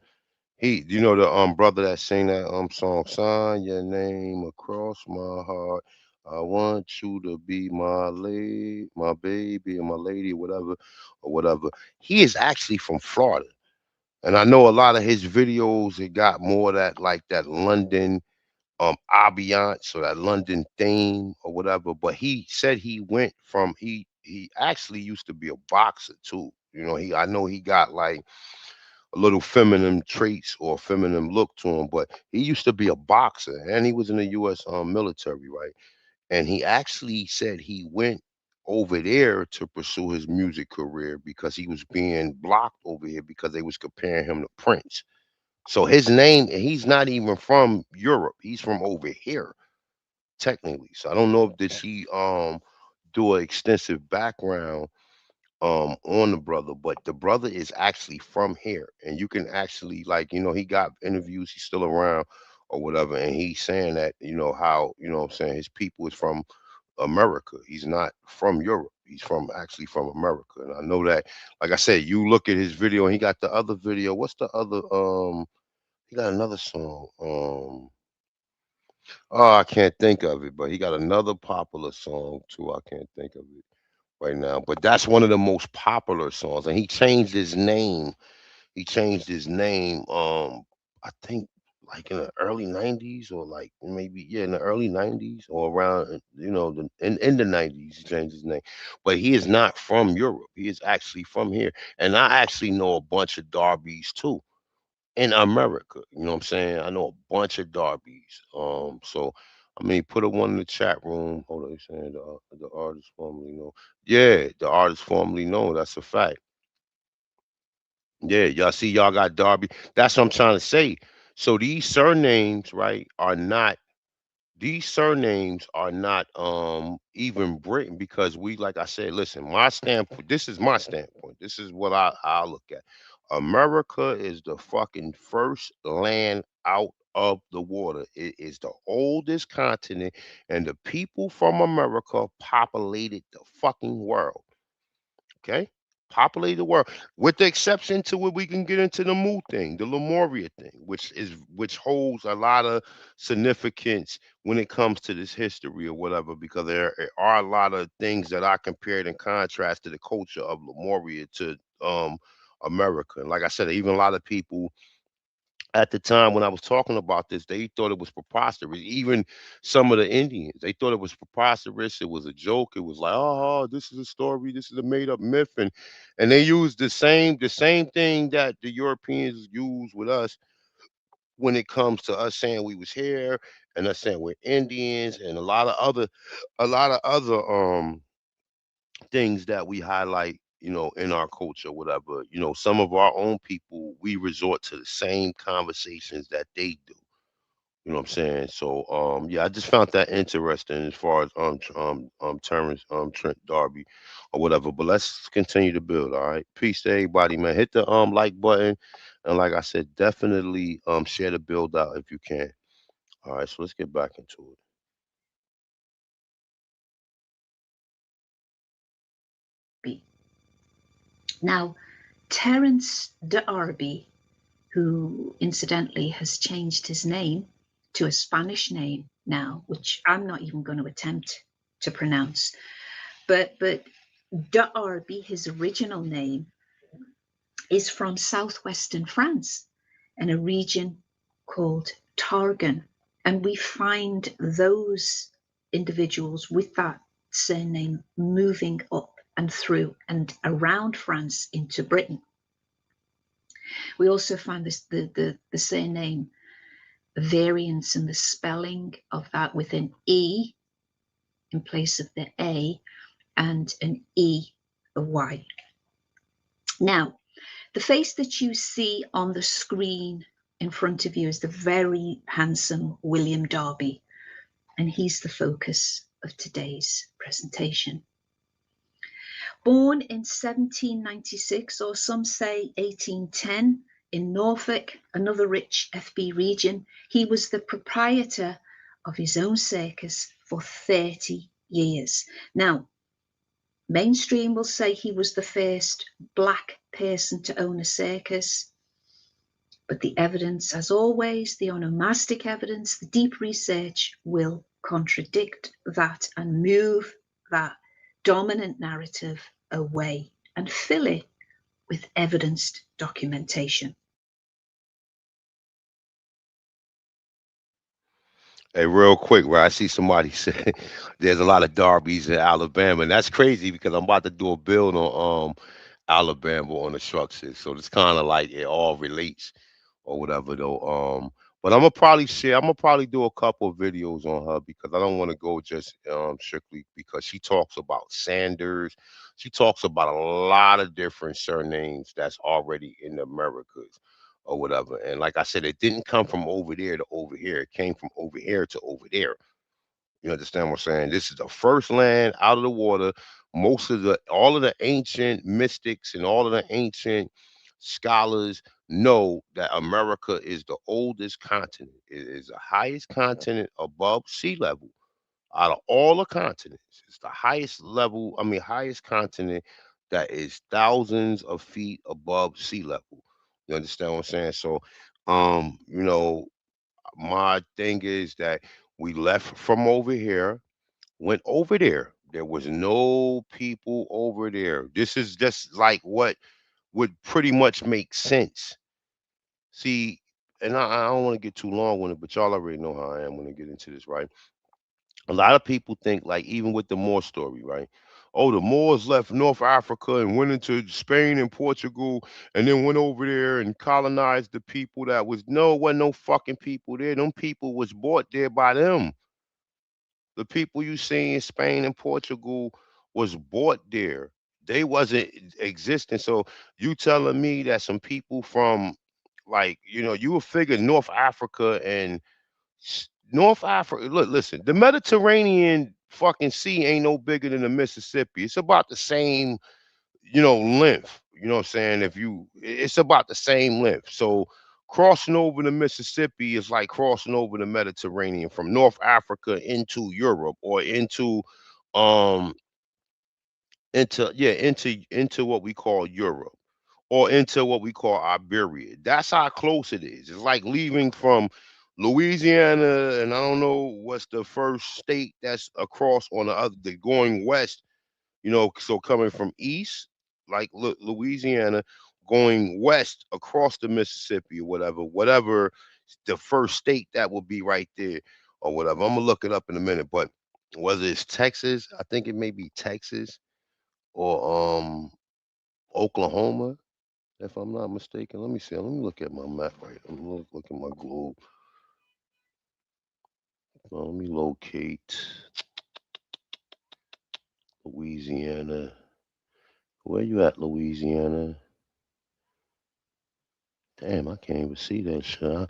You know the brother that sang that song, "Sign Your Name Across My Heart." I want you to be my lady, my baby, and my lady, whatever, or whatever. He is actually from Florida, and I know a lot of his videos. It got more of that like that London ambiance or that London theme or whatever. But he said he went from he actually used to be a boxer too. I know he got like a little feminine traits or feminine look to him, but he used to be a boxer and he was in the U.S. Military, right? And he actually said he went over there to pursue his music career because he was being blocked over here because they was comparing him to Prince. So his name, he's not even from Europe. He's from over here, technically. So I don't know if did she do an extensive background on the brother, but the brother is actually from here. And you can actually like, he got interviews, he's still around or whatever, and he's saying that, how, what I'm saying, his people is from America. He's not from Europe. He's from actually from America. And I know that, like I said, you look at his video and he got the other video. What's the other he got another song. Oh, I can't think of it, but he got another popular song too. I can't think of it right now. But that's one of the most popular songs. And he changed his name. He changed his name. I think like in the early '90s, or like maybe in the early '90s, or around in the '90s he changed his name. But he is not from Europe. He is actually from here. And I actually know a bunch of Darbies too in America. You know what I'm saying? I know a bunch of Darbies. So I mean, put a one in the chat room. Hold on, you saying the artist formerly known? Yeah, the artist formerly known. That's a fact. Yeah, y'all see, y'all got Darby. That's what I'm trying to say. So these surnames, right, are not these surnames are not even Britain because we, like I said, listen, my standpoint, this is my standpoint. This is what I look at. America is the fucking first land out of the water. It is the oldest continent, and the people from America populated the fucking world. Okay? Populate the world. With the exception to where we can get into the Mu thing, the Lemuria thing, which holds a lot of significance when it comes to this history or whatever, because there are a lot of things that I compared and contrast to the culture of Lemuria to America. And like I said, even a lot of people at the time when I was talking about this, they thought it was preposterous. Even some of the Indians, they thought it was preposterous. It was a joke. It was like, oh, this is a story. This is a made up myth, and they used the same thing that the Europeans use with us when it comes to us saying we was here and us saying we're Indians and a lot of other things that we highlight, in our culture, whatever. Some of our own people, we resort to the same conversations that they do. You know what I'm saying? So, yeah, I just found that interesting as far as Terrence Trent D'Arby or whatever. But let's continue to build. All right, peace to everybody, man. Hit the like button, and like I said, definitely share the build out if you can. All right, so let's get back into it. Now, Terence D'Arby, who incidentally has changed his name to a Spanish name now, which I'm not even going to attempt to pronounce, but D'Arby, his original name, is from southwestern France and a region called Targon. And we find those individuals with that surname moving up and through and around France into Britain. We also find the surname variance in the spelling of that with an E in place of the A and an E, a Y. Now, the face that you see on the screen in front of you is the very handsome William Darby, and he's the focus of today's presentation. Born in 1796, or some say 1810, in Norfolk, another rich FB region, he was the proprietor of his own circus for 30 years. Now, mainstream will say he was the first black person to own a circus, but the evidence, as always, the onomastic evidence, the deep research will contradict that and move that dominant narrative away and fill it with evidenced documentation. Hey, real quick, right? I see somebody say there's a lot of Darbys in Alabama, and that's crazy because I'm about to do a build on Alabama on the structure. So it's kind of like it all relates or whatever though. But I'm gonna probably do a couple of videos on her because I don't want to go just strictly because she talks about Sanders. She talks about a lot of different surnames that's already in the Americas or whatever. And like I said, it didn't come from over there to over here. It came from over here to over there. You understand what I'm saying? This is the first land out of the water. All of the ancient mystics and all of the ancient scholars know that America is the oldest continent. It is the highest continent above sea level out of all the continents. It's the highest level, I mean, highest continent that is thousands of feet above sea level. You understand what I'm saying? So, um, you know, my thing is that we left from over here, went over there. There was no people over there. This is just like what would pretty much make sense. See, and I don't want to get too long on it, but y'all already know how I am when I get into this, right? A lot of people think, like, even with the Moor story, right? Oh, the Moors left North Africa and went into Spain and Portugal and then went over there and colonized the people that was no, wasn't no fucking people there. Them people was brought there by them. The people you see in Spain and Portugal was bought there. They wasn't existing. So you telling me that some people from, like, you would figure North Africa and North Africa. Look, listen, the Mediterranean fucking sea ain't no bigger than the Mississippi. It's about the same, length. You know what I'm saying? It's about the same length. So crossing over the Mississippi is like crossing over the Mediterranean from North Africa into Europe, or um into what we call Europe, or into what we call Iberia. That's how close it is. It's like leaving from Louisiana, and I don't know what's the first state that's across on the other, going west, so coming from east, like Louisiana, going west across the Mississippi, or whatever the first state that will be right there, or whatever. I'm gonna look it up in a minute, but whether it's Texas, I think it may be Texas, or Oklahoma, if I'm not mistaken. Let me see. Let me look at my map right. I'm gonna look at my globe. Let me locate Louisiana. Where you at, Louisiana? Damn, I can't even see that shit.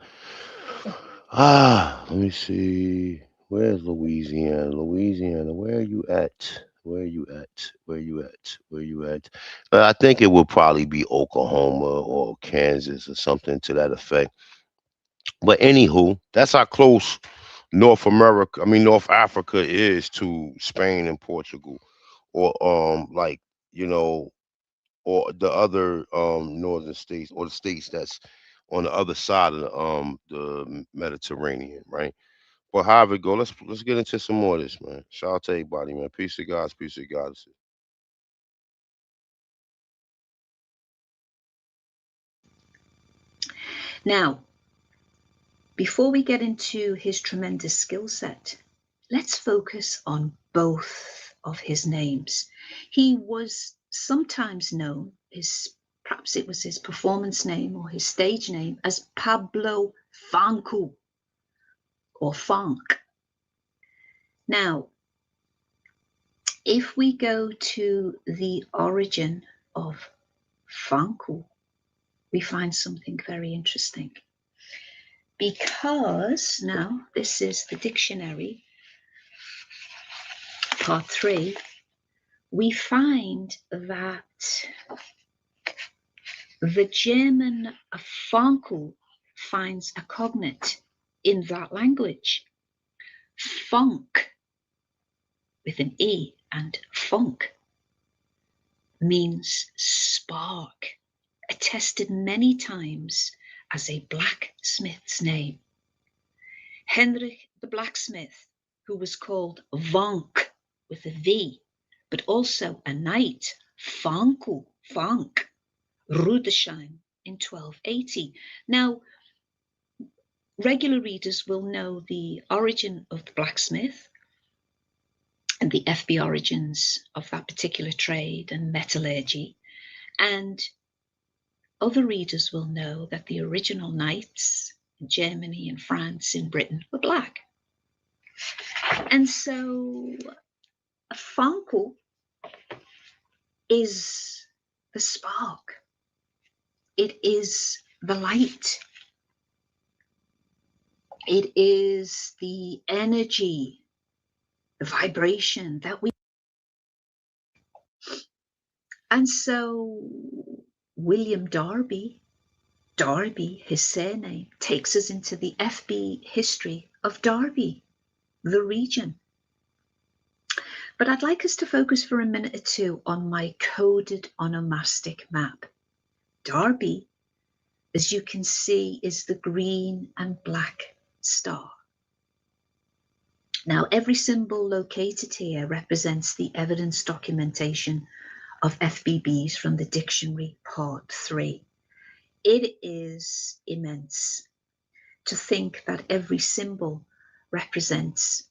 Let me see. Where's Louisiana? Louisiana, where are you at? Where are you at? Where you at? Where you at? I think it will probably be Oklahoma or Kansas or something to that effect. But anywho, that's how close North Africa is to Spain and Portugal, or like, you know, or the other northern states, or the states that's on the other side of the Mediterranean, right? But however it go, let's get into some more of this, man. Shout out to everybody, man. Peace to God, peace to God. Now, before we get into his tremendous skill set, let's focus on both of his names. He was sometimes known as, perhaps it was his performance name or his stage name, as Pablo Fanku, or Funk. Now, if we go to the origin of Fanku, we find something very interesting. Because now this is the dictionary, part 3, we find that the German Fanku finds a cognate in that language. Funk, with an E, and funk means spark, attested many times as a blacksmith's name. Henrich the blacksmith, who was called Vonk with a V, but also a knight, Fanku, Fank, Rudesheim in 1280. Now, regular readers will know the origin of the blacksmith and the FB origins of that particular trade and metallurgy, and other readers will know that the original knights in Germany and France and Britain were black. And so Fanku is the spark. It is the light. It is the energy, the vibration that we. And so William Darby, his surname, takes us into the FB history of Derby, the region. But I'd like us to focus for a minute or two on my coded onomastic map. Derby, as you can see, is the green and black star. Now, every symbol located here represents the evidence documentation of FBBs from the dictionary part 3. It is immense to think that every symbol represents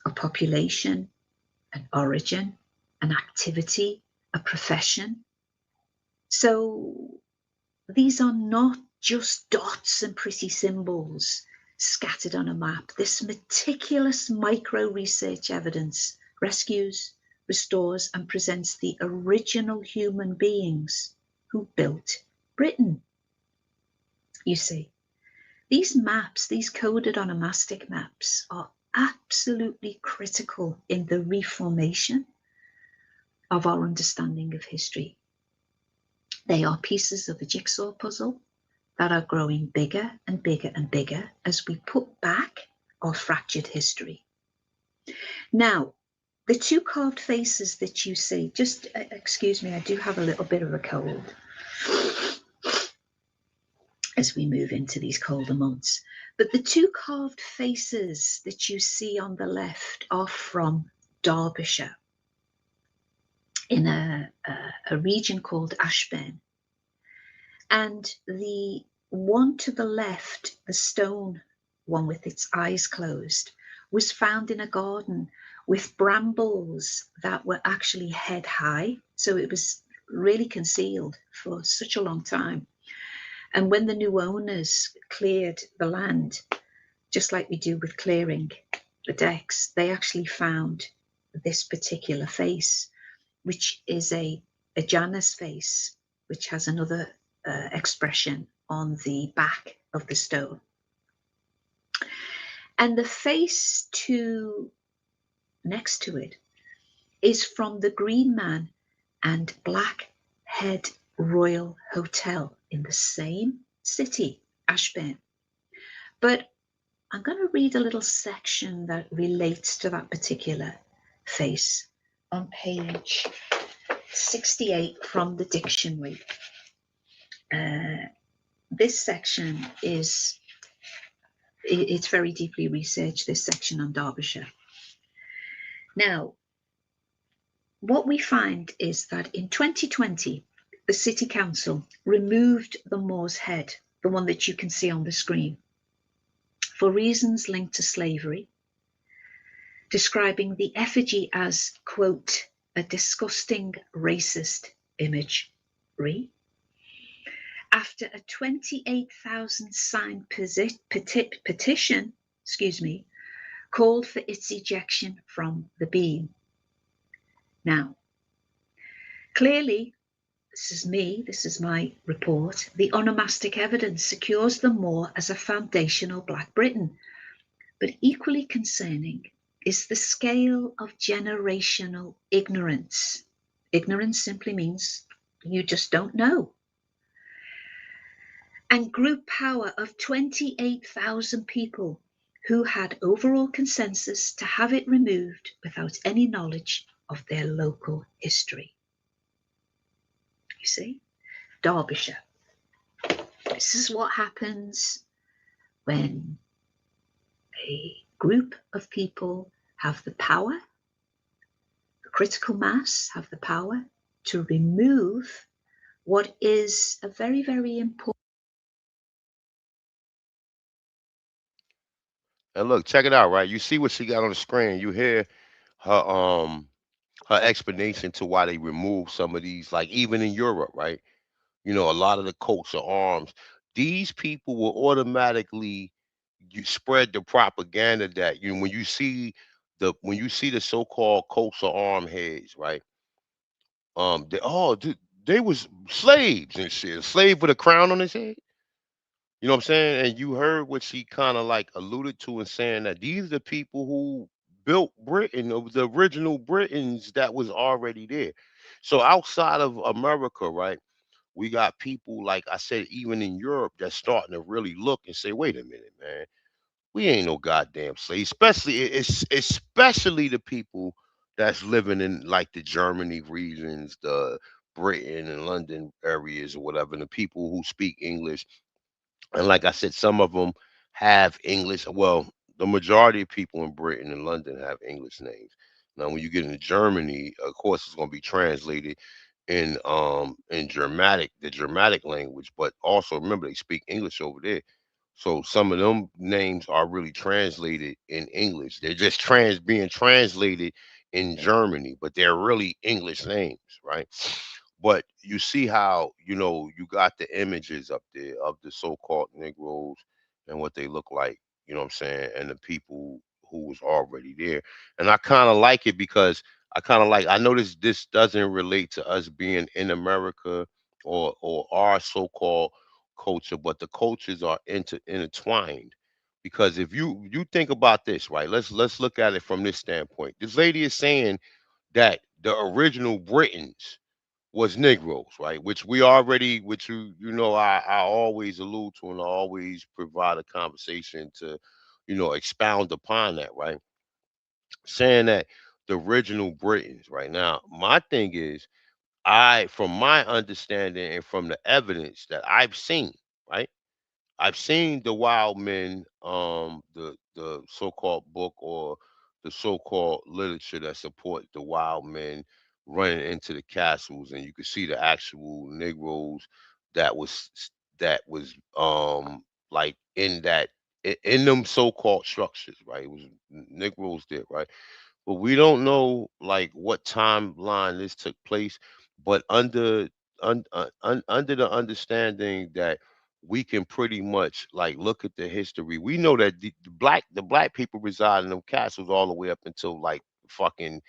a population, an origin, an activity, a profession. So these are not just dots and pretty symbols. scattered on a map. This meticulous micro research evidence rescues, restores, and presents the original human beings who built Britain. You see, these maps, these coded onomastic maps, are absolutely critical in the reformation of our understanding of history. They are pieces of a jigsaw puzzle that are growing bigger and bigger and bigger as we put back our fractured history. Now, the two carved faces that you see, just excuse me, I do have a little bit of a cold as we move into these colder months. But the two carved faces that you see on the left are from Derbyshire, in a region called Ashburn. And the one to the left, the stone one with its eyes closed, was found in a garden with brambles that were actually head high. So it was really concealed for such a long time. And when the new owners cleared the land, just like we do with clearing the decks, they actually found this particular face, which is a Janus face, which has another expression on the back of the stone. And the face next to it is from the Green Man and Black Head Royal Hotel in the same city, Ashburn. But I'm going to read a little section that relates to that particular face on page 68 from the dictionary. This section it's very deeply researched, this section on Derbyshire. Now, what we find is that in 2020, the City Council removed the Moor's Head, the one that you can see on the screen, for reasons linked to slavery, describing the effigy as, quote, a disgusting racist imagery. After a 28,000 sign petition, called for its ejection from the beam. Now, clearly, this is my report, the onomastic evidence secures the Moor as a foundational Black Britain. But equally concerning is the scale of generational ignorance. Ignorance simply means you just don't know. And group power of 28,000 people who had overall consensus to have it removed without any knowledge of their local history. You see, Derbyshire. This is what happens when a group of people have the power, the critical mass have the power to remove what is a very, very important. And look, check it out, right? You see what she got on the screen. You hear her her explanation to why they removed some of these, like even in Europe, right? You know, a lot of the coats of arms. These people will automatically you spread the propaganda that you when you see the so-called coats of arm heads, right? They was slaves and shit. A slave with a crown on his head. You know what I'm saying? And you heard what she kind of like alluded to in saying that these are the people who built Britain, of the original Britons that was already there. So outside of America, right, we got people like I said, even in Europe, that's starting to really look and say, wait a minute, man, we ain't no goddamn slaves. Especially the people that's living in like the Germany regions, the Britain and London areas or whatever, and the people who speak English, and like I said, some of them have English. Well, the majority of people in Britain and London have English names. Now, when you get into Germany, of course, it's going to be translated in Germanic, the Germanic language. But also remember, they speak English over there. So some of them names are really translated in English. They're just being translated in Germany, but they're really English names, right? But you see how, you know, you got the images up there of the so-called Negroes and what they look like. you know what I'm saying, and the people who was already there. And I kind of like it because I notice this doesn't relate to us being in America or our so-called culture, but the cultures are intertwined. Because if you think about this, right? Let's look at it from this standpoint. This lady is saying that the original Britons was Negroes, right? Which we already, which I always allude to and I always provide a conversation to, expound upon that, right? Saying that the original Britons, right? Now, my thing is, from my understanding and from the evidence that I've seen, right? I've seen the wild men, the so-called book or the so-called literature that support the wild men running into the castles, and you can see the actual Negroes that was like in them so-called structures, right? It was Negroes there, right? But we don't know like what timeline this took place, but under the understanding that we can pretty much like look at the history, we know that the black people reside in them castles all the way up until like fucking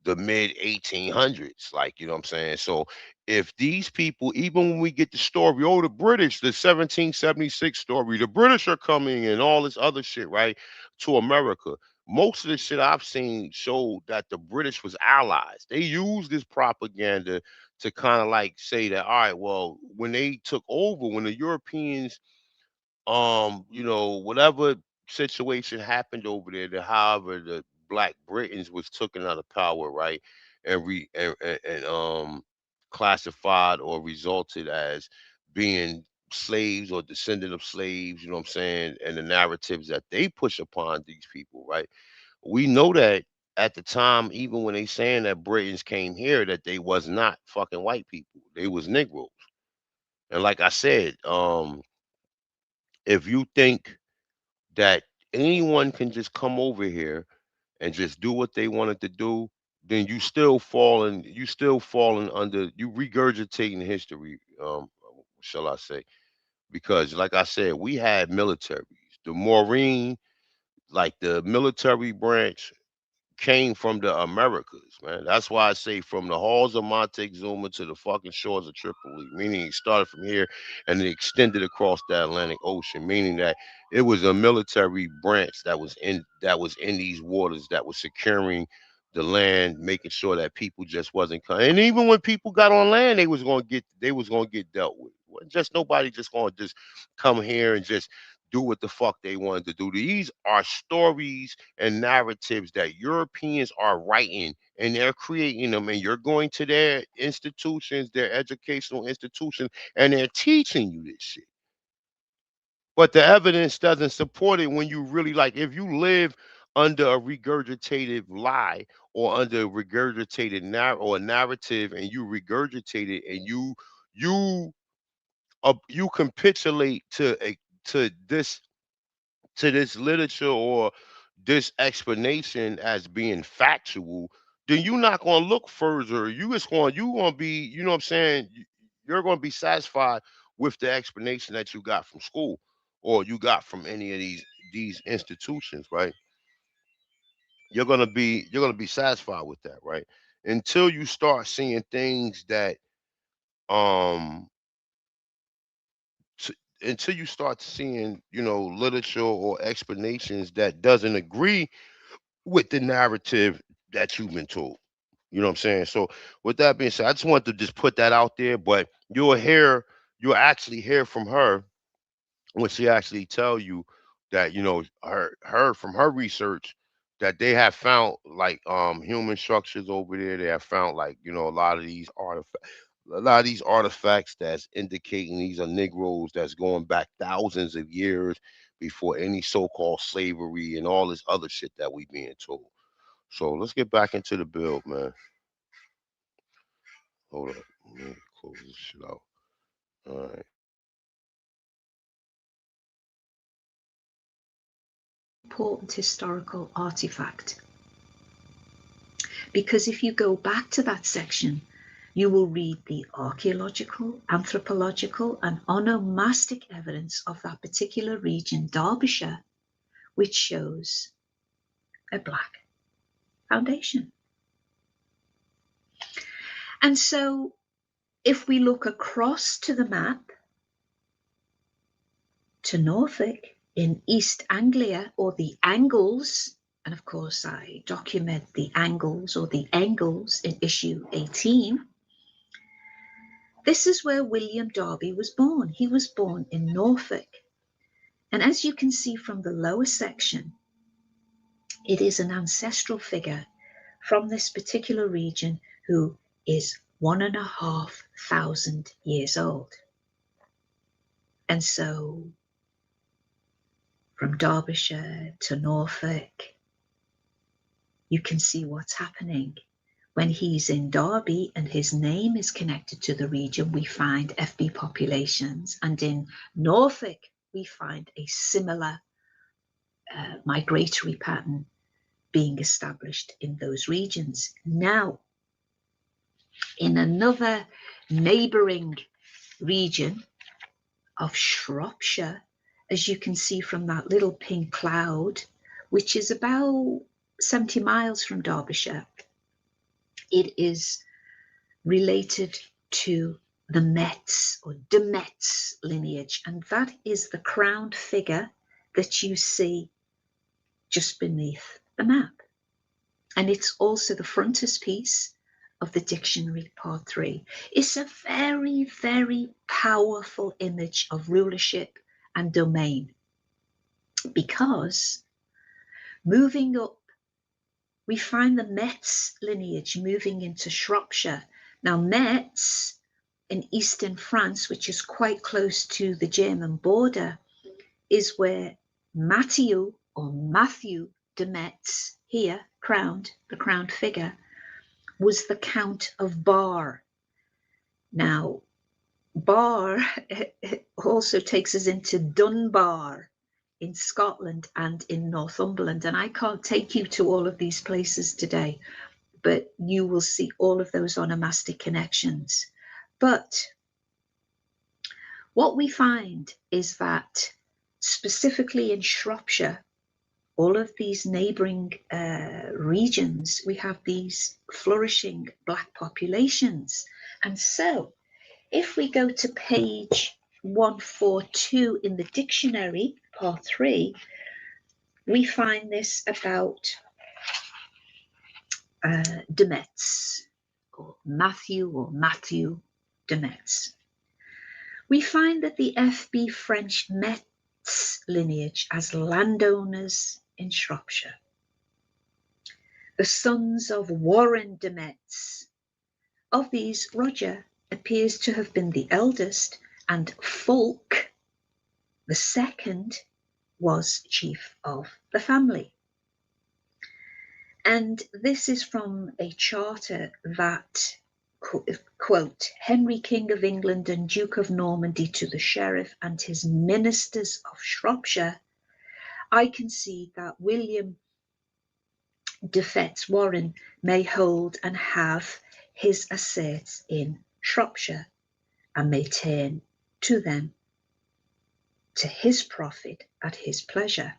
the mid 1800s, like, you know what I'm saying? So if these people, even when we get the story, oh, the British, the 1776 story, the British are coming and all this other shit, right, to America, most of the shit I've seen showed that the British was allies. They used this propaganda to kind of like say that, all right, well, when they took over, when the Europeans, whatever situation happened over there, that however the Black Britons was taken out of power, right, and classified or resulted as being slaves or descendant of slaves, you know what I'm saying, and the narratives that they push upon these people, right? We know that at the time, even when they saying that Britons came here, that they was not fucking white people, they was Negroes. And like I said, if you think that anyone can just come over here and just do what they wanted to do, then you still falling under, you regurgitating history, shall I say. Because like I said, we had militaries. The Marine, like the military branch came from the Americas, man. That's why I say from the halls of Montezuma to the fucking shores of Tripoli, meaning it started from here and it extended across the Atlantic Ocean, meaning that it was a military branch that was in these waters that was securing the land, making sure that people just wasn't coming. And even when people got on land, they was gonna get dealt with. It wasn't just nobody just gonna just come here and just do what the fuck they wanted to do. These are stories and narratives that Europeans are writing and they're creating them, and you're going to their institutions, their educational institutions, and they're teaching you this shit. But the evidence doesn't support it when you really like if you live under a regurgitated lie or under a regurgitated or a narrative and you regurgitate it and you capitulate to this to this literature or this explanation as being factual, then you're not going to look further. You going to be, you know what I'm saying? You're going to be satisfied with the explanation that you got from school or you got from any of these institutions, right? You're going to be satisfied with that, right? Until you start seeing things that um t- until you start seeing, literature or explanations that doesn't agree with the narrative that you've been told. You know what I'm saying? So with that being said, I just wanted to just put that out there. But you'll actually hear from her when she actually tell you that, her from her research that they have found like human structures over there. They have found like, a lot of these artifacts that's indicating these are Negroes that's going back thousands of years before any so-called slavery and all this other shit that we being told. So let's get back into the build, man. Hold up. Let me close this shit out. All right. Important historical artifact. Because if you go back to that section, you will read the archaeological, anthropological, and onomastic evidence of that particular region, Derbyshire, which shows a black foundation. And so if we look across to the map to Norfolk in East Anglia, or the Angles, and of course I document the Angles or the Engels in issue 18, this is where William Darby was born. He was born in Norfolk. And as you can see from the lower section, it is an ancestral figure from this particular region who is 1,500 years old. And so from Derbyshire to Norfolk, you can see what's happening. When he's in Derby and his name is connected to the region, we find FB populations. And in Norfolk, we find a similar migratory pattern being established in those regions. Now, in another neighbouring region of Shropshire, as you can see from that little pink cloud, which is about 70 miles from Derbyshire, it is related to the Metz or de Metz lineage, and that is the crowned figure that you see just beneath the map. And it's also the frontispiece of the dictionary part 3. It's a very, very powerful image of rulership and domain, because moving up, we find the Metz lineage moving into Shropshire. Now, Metz in eastern France, which is quite close to the German border, is where Matthew de Metz, here crowned, the crowned figure, was the Count of Bar. Now, Bar also takes us into Dunbar in Scotland and in Northumberland. And I can't take you to all of these places today, but you will see all of those onomastic connections. But what we find is that specifically in Shropshire, all of these neighbouring regions, we have these flourishing black populations. And so if we go to page 142 in the dictionary, part 3, we find this about de Metz, or Matthew de Metz. We find that the FB French Metz lineage as landowners in Shropshire. The sons of Warren de Metz. Of these, Roger appears to have been the eldest, and Fulk, the second, was chief of the family. And this is from a charter that, quote, Henry King of England and Duke of Normandy to the sheriff and his ministers of Shropshire, I concede that William de Fitz Warren may hold and have his estates in Shropshire, and may turn to them to his profit at his pleasure.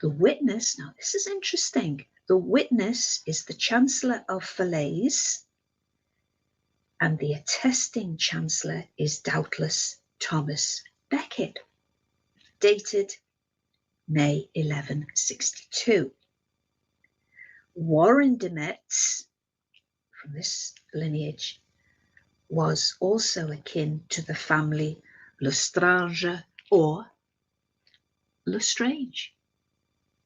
The witness, now this is interesting, the witness is the Chancellor of Falaise, and the attesting Chancellor is doubtless Thomas Becket, dated May 1162. Warren de Metz, from this lineage, was also akin to the family Lestrange or Lestrange.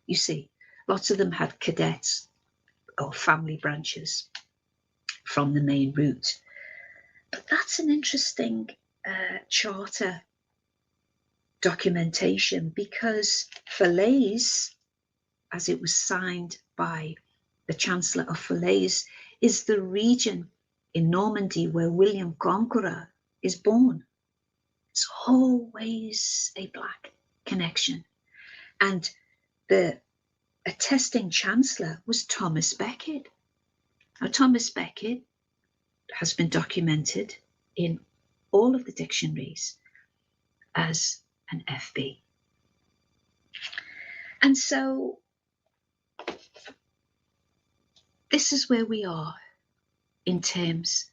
You see, lots of them had cadets or family branches from the main route. But that's an interesting charter documentation, because Falaise, as it was signed by the Chancellor of Falaise, is the region in Normandy where William Conqueror is born. It's always a black connection. And the attesting Chancellor was Thomas Becket. Now, Thomas Becket has been documented in all of the dictionaries as an FB. And so this is where we are in terms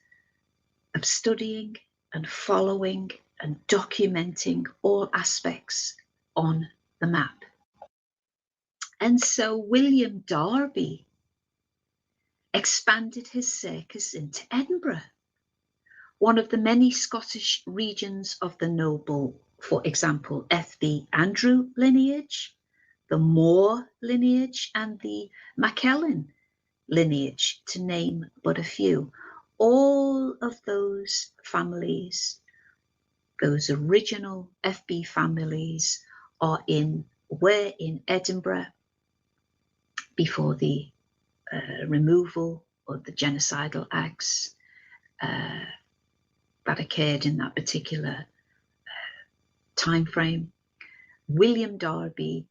of studying and following and documenting all aspects on the map. And so William Darby expanded his circus into Edinburgh, one of the many Scottish regions of the noble, for example, F.B. Andrew lineage, the Moore lineage, and the MacKellen lineage, to name but a few. All of those families, those original FB families, were in Edinburgh before the removal of the genocidal acts that occurred in that particular time frame. William Darby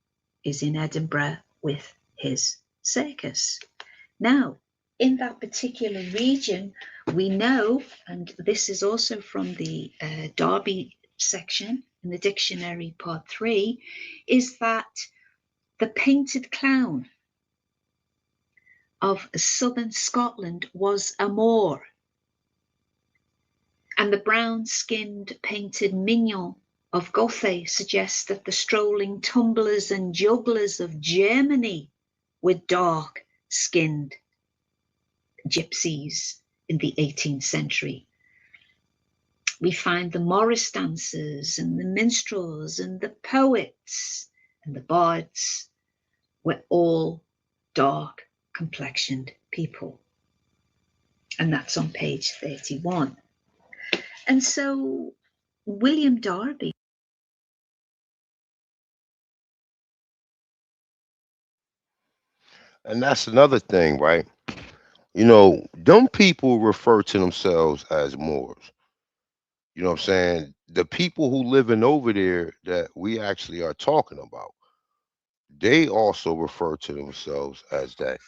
is in Edinburgh with his circus. Now, in that particular region, we know, and this is also from the Darby section in the dictionary, part 3, is that the painted clown of southern Scotland was a Moor, and the brown-skinned painted mignon of Gothay suggests that the strolling tumblers and jugglers of Germany were dark-skinned gypsies in the 18th century. We find the Morris dancers and the minstrels and the poets and the bards were all dark complexioned people. And that's on page 31. And so William Darby. And that's another thing, right? You know, them people refer to themselves as Moors. You know what I'm saying? The people who living over there that we actually are talking about, they also refer to themselves as that.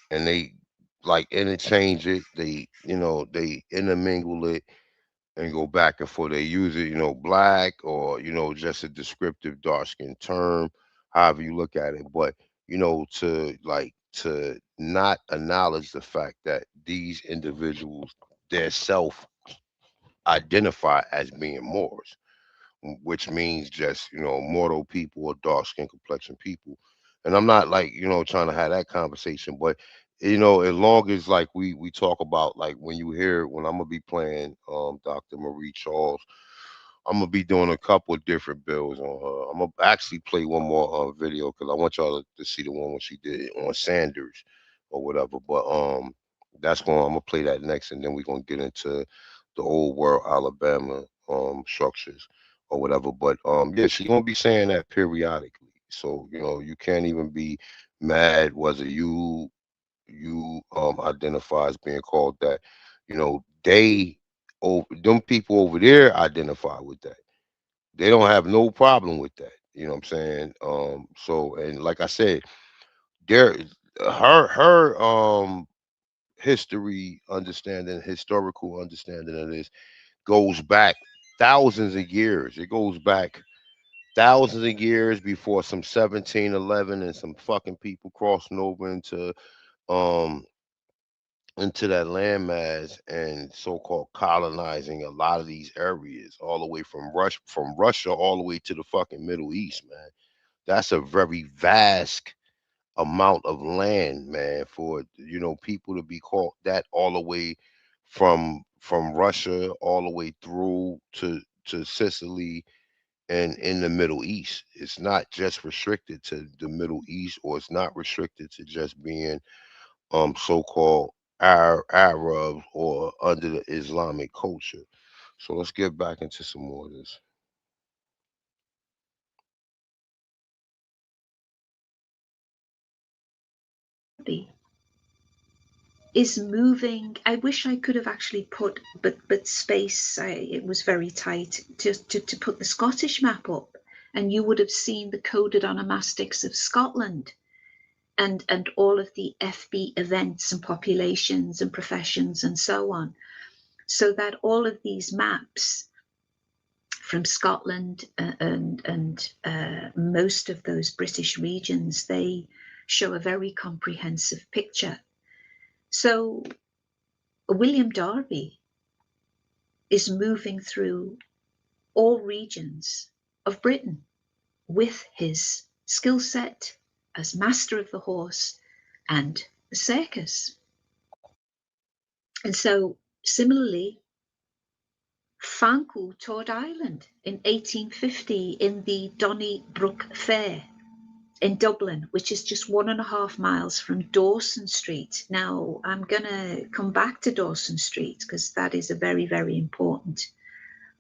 And they like interchange it. They, you know, they intermingle it and go back and forth. They use it, you know, black or, you know, just a descriptive dark skin term, however you look at it. But, you know, to not acknowledge the fact that these individuals, their self identify as being Moors, which means just, you know, mortal people or dark skin complexion people. And I'm not like, you know, trying to have that conversation, but you know, as long as like we talk about like when you hear when I'm gonna be playing Dr. Marie Charles, I'm gonna be doing a couple of different bills on her. I'm gonna actually play one more video because I want y'all to see the one when she did it on Sanders or whatever. But that's going. I'm gonna play that next, and then we're gonna get into the old world Alabama structures or whatever. But yeah, she's gonna be saying that periodically. So you know, you can't even be mad whether you identify as being called that. You know, them people over there identify with that. They don't have no problem with that. You know what I'm saying? So and like I said, there her historical understanding of this goes back thousands of years. It goes back thousands of years before some 1711 and some fucking people crossing over um into that landmass and so-called colonizing a lot of these areas all the way from Russia all the way to the fucking Middle East, man. That's a very vast amount of land, man, for you know people to be called that all the way from Russia all the way through to Sicily and in the Middle East. It's not just restricted to the Middle East, or it's not restricted to just being so-called Arabs or under the Islamic culture. So let's get back into some more of this. Is moving. I wish I could have actually put, but space. It was very tight to put the Scottish map up, and you would have seen the coded onomastics of Scotland, and all of the FB events and populations and professions and so on, so that all of these maps from Scotland and most of those British regions, they show a very comprehensive picture. So William Darby is moving through all regions of Britain with his skill set as master of the horse and the circus. And so similarly, Fancle toured Ireland in 1850 in the Donnybrook Fair in Dublin, which is just 1.5 miles from Dawson Street. Now, I'm going to come back to Dawson Street because that is a very, very important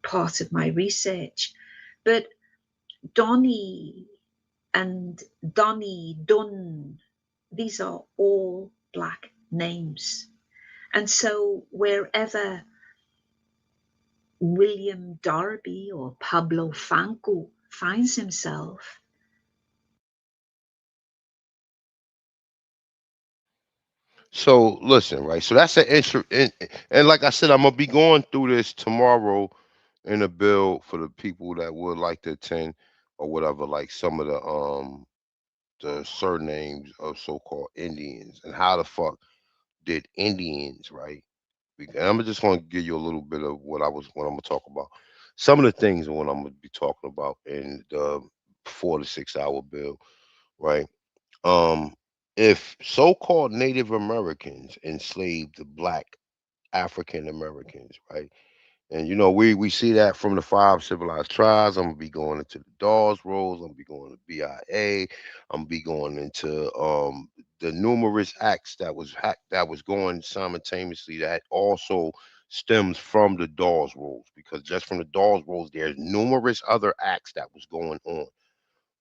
part of my research. But Donny and Donny, Dunn, these are all Black names. And so wherever William Darby or Pablo Fanco finds himself, So listen, right? So that's an intro, and like I said, I'm gonna be going through this tomorrow in a bill for the people that would like to attend or whatever, like some of the surnames of so-called Indians and how the fuck did Indians, right? And I'm just gonna give you a little bit of what I'm gonna talk about. Some of the things what I'm gonna be talking about in the 4 to 6 hour bill, right? Um, if so-called Native Americans enslaved the Black African Americans, right? And we see that from the five civilized tribes. I'm gonna be going into the Dawes Rolls. I'm gonna be going to BIA. I'm gonna be going into the numerous acts that was going simultaneously that also stems from the Dawes Rolls, because just from the Dawes Rolls there's numerous other acts that was going on.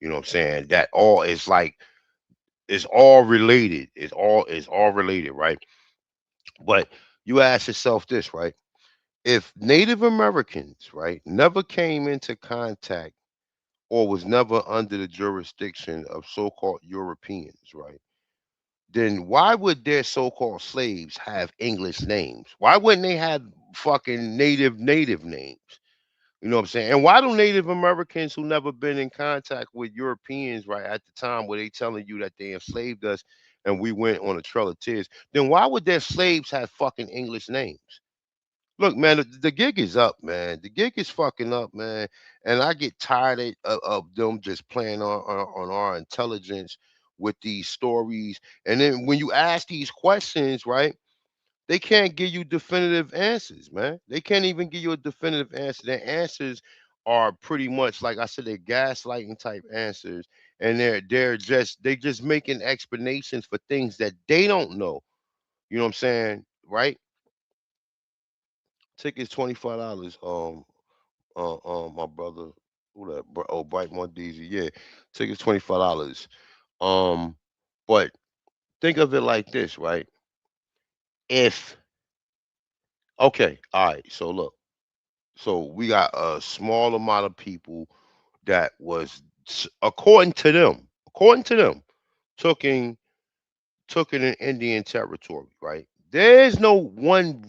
You know what I'm saying? That all is like it's all related. It's all related, right? But you ask yourself this, right? If Native Americans, right, never came into contact or was never under the jurisdiction of so-called Europeans, right, then why would their so-called slaves have English names? Why wouldn't they have fucking native names? You know what I'm saying? And why do Native Americans who never been in contact with Europeans, right, at the time where they telling you that they enslaved us and we went on a trail of tears, then why would their slaves have fucking English names? Look, man, the gig is up, man. The gig is fucking up, man. And I get tired of them just playing on our intelligence with these stories. And then when you ask these questions, right, they can't give you definitive answers, man. They can't even give you a definitive answer. Their answers are pretty much, like I said, they're gaslighting type answers. And they just making explanations for things that they don't know. You know what I'm saying? Right? Tickets $25. My brother, who that? Oh, Bright Mondeezy. Yeah, tickets $25. Um, but think of it like this, right? If Okay, all right. So look, so we got a small amount of people that was, according to them, taking took it in Indian territory, right? There's no one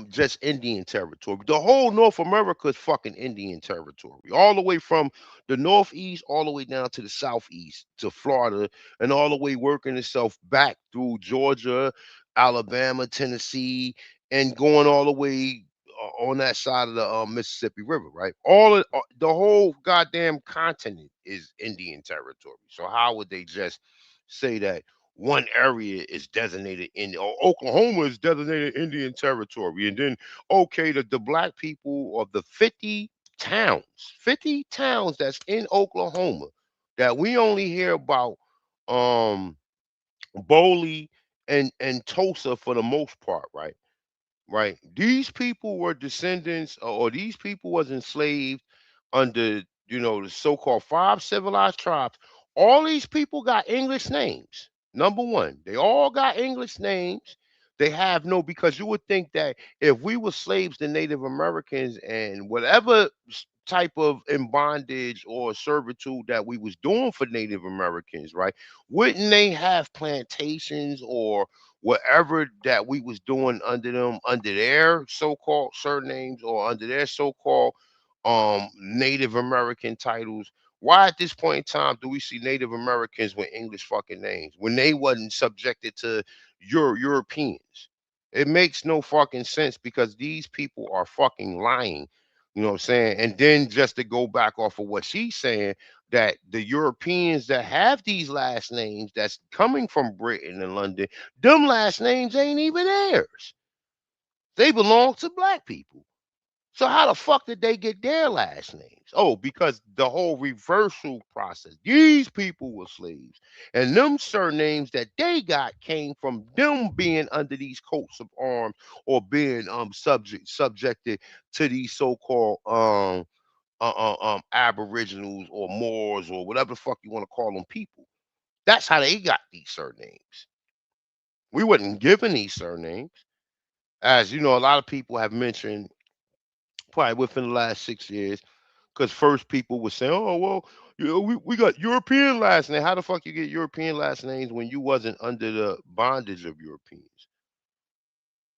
just Indian territory. The whole North America is fucking Indian territory. All the way from the northeast all the way down to the southeast to Florida, and all the way working itself back through Georgia, Alabama, Tennessee, and going all the way on that side of the Mississippi River, right? The whole goddamn continent is Indian territory. So how would they just say that one area is designated in, or Oklahoma is designated Indian territory, and then okay, the black people of the towns, 50 towns that's in Oklahoma that we only hear about, um Bowley and Tulsa for the most part, right? Right. These people were descendants, or these people was enslaved under, the so-called five civilized tribes. All these people got English names. Number one, they all got English names. They have no, because you would think that if we were slaves to Native Americans and whatever type of in bondage or servitude that we was doing for Native Americans, right? Wouldn't they have plantations or whatever that we was doing under them, under their so-called surnames or under their so-called Native American titles. Why at this point in time do we see Native Americans with English fucking names when they wasn't subjected to Europeans? It makes no fucking sense because these people are fucking lying. You know what I'm saying? And then just to go back off of what she's saying, that the Europeans that have these last names that's coming from Britain and London, them last names ain't even theirs. They belong to black people. So how the fuck did they get their last names? Oh, because the whole reversal process. These people were slaves. And them surnames that they got came from them being under these coats of arms or being subjected to these so-called aboriginals or Moors or whatever the fuck you want to call them people. That's how they got these surnames. We wasn't given these surnames. As you know, a lot of people have mentioned probably within the last 6 years, because first people were saying, "Oh well, you know, we got European last name. How the fuck you get European last names when you wasn't under the bondage of Europeans?"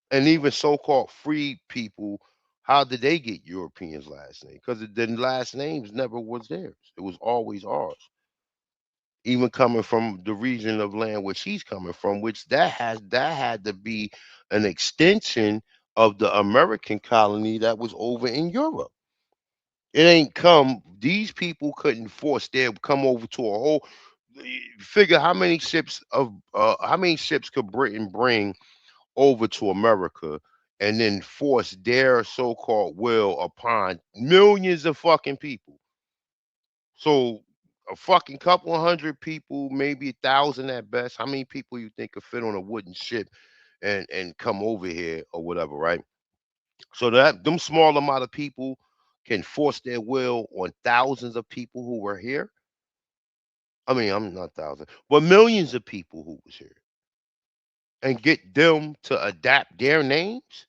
And even so-called free people, how did they get Europeans' last name? Because the last names never was theirs. It was always ours. Even coming from the region of land where she's coming from, which that had to be an extension of the American colony that was over in Europe. It ain't come. These people couldn't force their come over to a whole. Figure how many ships could Britain bring over to America and then force their so-called will upon millions of fucking people. So a fucking couple of hundred people, maybe 1,000 at best. How many people you think could fit on a wooden ship and come over here or whatever, right? So that them small amount of people can force their will on thousands of people who were here. I mean, I'm not thousands, but millions of people who was here, and get them to adapt their names.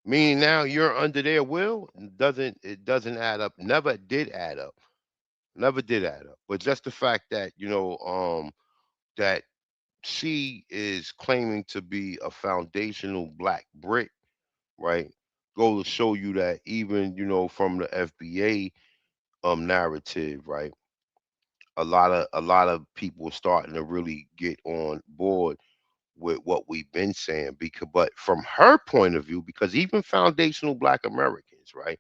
Meaning now you're under their will. It doesn't add up. Never did add up. Never did add up. But just the fact that that she is claiming to be a foundational black Brit, right? Go to show you that even from the FBA narrative, right? A lot of people are starting to really get on board with what we've been saying, because but from her point of view, because even foundational black Americans, right?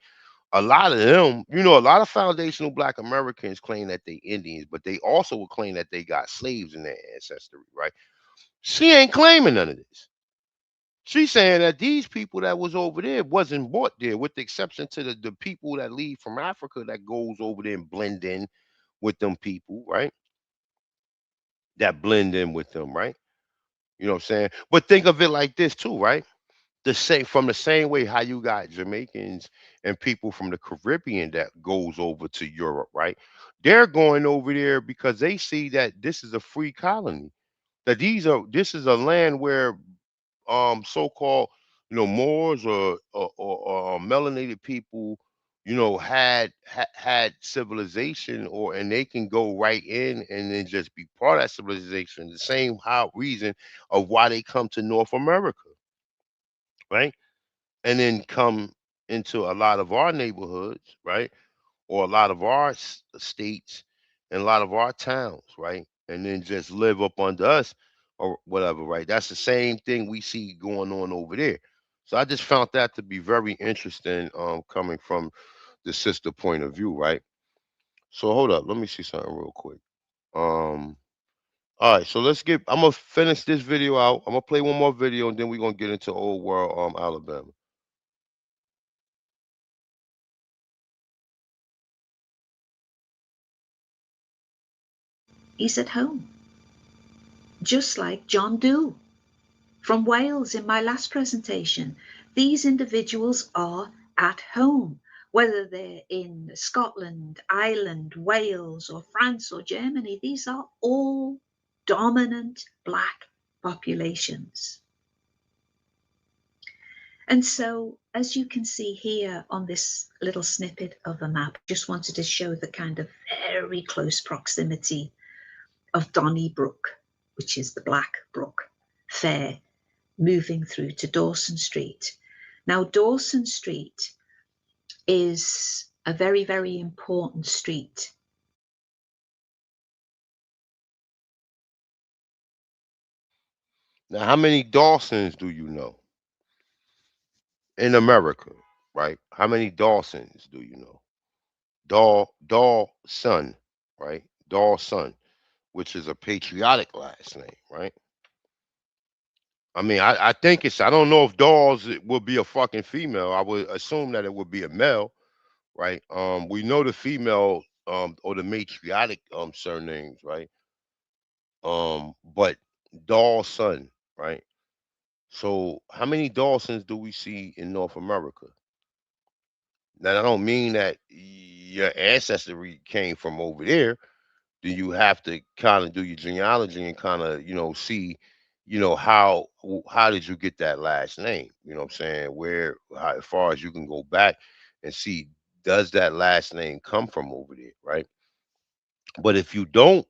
A lot of them, a lot of foundational black Americans claim that they Indians, but they also will claim that they got slaves in their ancestry, right? She ain't claiming none of this. She's saying that these people that was over there wasn't brought there, with the exception to the people that leave from Africa that goes over there and blend in with them people, right? That blend in with them, right? You know what I'm saying? But think of it like this too, right? The same way how you got Jamaicans and people from the Caribbean that goes over to Europe, right? They're going over there because they see that this is a free colony. That this is a land where so-called Moors or melanated people had civilization, and they can go right in and then just be part of that civilization. The same how reason of why they come to North America, right? And then come into a lot of our neighborhoods, right? Or a lot of our states and a lot of our towns, right? And then just live up under us or whatever, right? That's the same thing we see going on over there. So I just found that to be very interesting, coming from the sister point of view, right? So hold up, let me see something real quick. Um, all right, so I'm gonna finish this video out. I'm gonna play one more video, and then we're gonna get into old world, Alabama. He's at home, just like John Doe from Wales in my last presentation. These individuals are at home, whether they're in Scotland, Ireland, Wales, or France or Germany. These are all dominant black populations. And so, as you can see here on this little snippet of a map, just wanted to show the kind of very close proximity of Donnybrook, which is the Black Brook Fair, moving through to Dawson Street. Now, Dawson Street is a very, very important street. Now, how many Dawsons do you know in America, right? How many Dawsons do you know? Dawson, right? Dawson, which is a patriotic last name, right? I mean, I think it's, I don't know if Dawes would be a fucking female. I would assume that it would be a male, right? We know the female or the matriotic surnames, right? But Dawson, right? So how many Dawsons do we see in North America? Now I don't mean that your ancestry came from over there. Then you have to kind of do your genealogy and kind of, see, how did you get that last name? You know what I'm saying? Where, how as far as you can go back and see, does that last name come from over there, right? But if you don't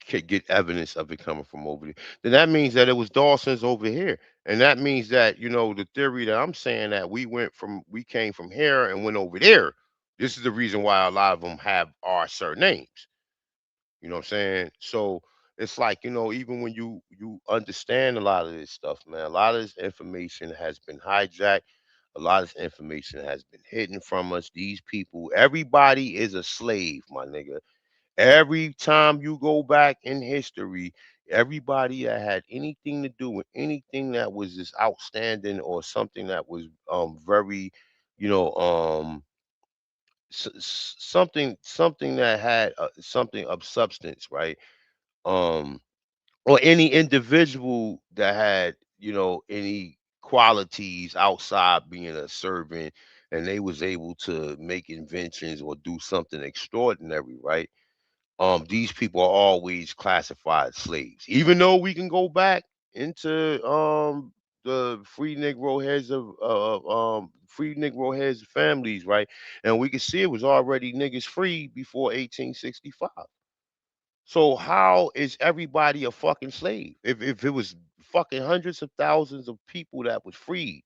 get evidence of it coming from over there, then that means that it was Dawson's over here. And that means that, the theory that I'm saying, that we came from here and went over there. This is the reason why a lot of them have our surnames. You know what I'm saying? So it's like, even when you understand a lot of this stuff, man, a lot of this information has been hijacked. A lot of this information has been hidden from us. These people, everybody is a slave, my nigga. Every time you go back in history, everybody that had anything to do with anything that was just outstanding or something that was very, you know, something that had something of substance, right? Um, or any individual that had, any qualities outside being a servant, and they was able to make inventions or do something extraordinary, right? These people are always classified slaves, even though we can go back into the free Negro heads of families, right? And we can see it was already niggas free before 1865. So how is everybody a fucking slave? If it was fucking hundreds of thousands of people that was freed,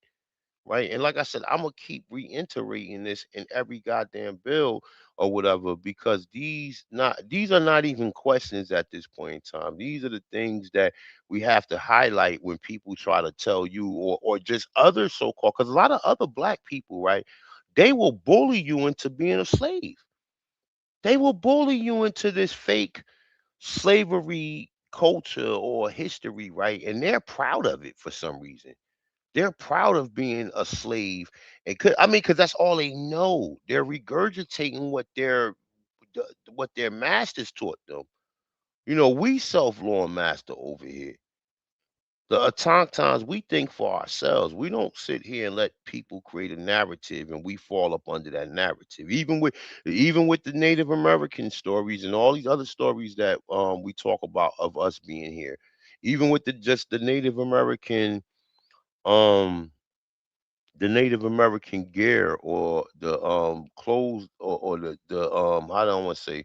right? And like I said, I'm gonna keep reiterating this in every goddamn bill or whatever, because these are not even questions at this point in time. These are the things that we have to highlight when people try to tell you, or just other so-called, because a lot of other black people, right? They will bully you into being a slave. They will bully you into this fake slavery culture or history, right? And they're proud of it for some reason. They're proud of being a slave, and because that's all they know. They're regurgitating what their masters taught them. We self-law and master over here. The autochtons, we think for ourselves. We don't sit here and let people create a narrative and we fall up under that narrative. Even with the Native American stories and all these other stories that we talk about of us being here. Even with the Native American um the Native American gear, or the clothes, or the how do I want to say,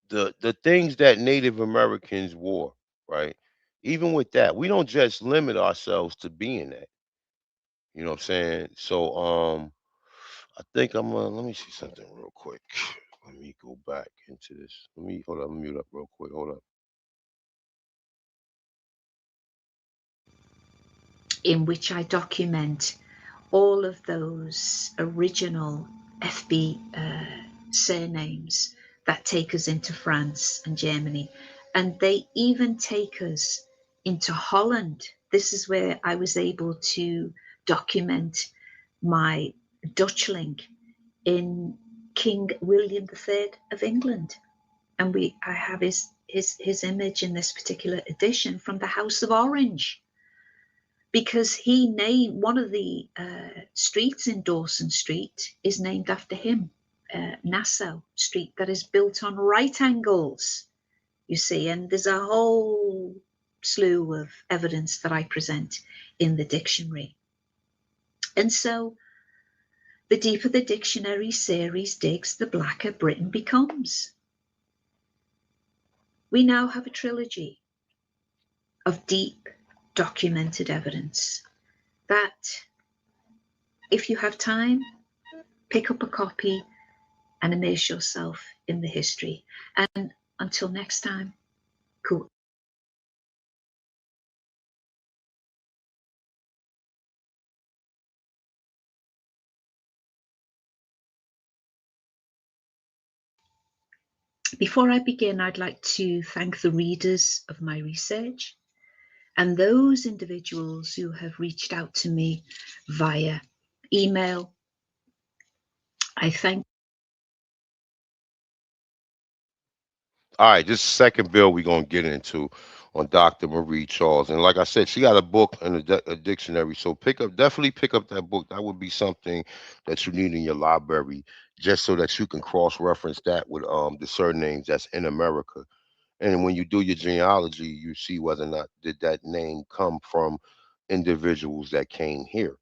the things that Native Americans wore, right? Even with that, we don't just limit ourselves to being that. You know what I'm saying? So I think let me see something real quick. Let me go back into this. Let me hold up, mute up real quick. Hold up. In which I document all of those original FB surnames that take us into France and Germany. And they even take us into Holland. This is where I was able to document my Dutch link in King William III of England. And I have his image in this particular edition from the House of Orange, because he named one of the streets in Dawson Street is named after him, Nassau Street, that is built on right angles, you see. And there's a whole slew of evidence that I present in the dictionary. And so the deeper the dictionary series digs, the blacker Britain becomes. We now have a trilogy of deep documented evidence that, if you have time, pick up a copy and immerse yourself in the history. And until next time, cool. Before I begin, I'd like to thank the readers of my research and those individuals who have reached out to me via email. I thank. All right, this second bill we're gonna get into on Dr. Marie Charles, and like I said, she got a book and a dictionary. So definitely pick up that book. That would be something that you need in your library, just so that you can cross-reference that with the surnames that's in America. And when you do your genealogy, you see whether or not did that name come from individuals that came here.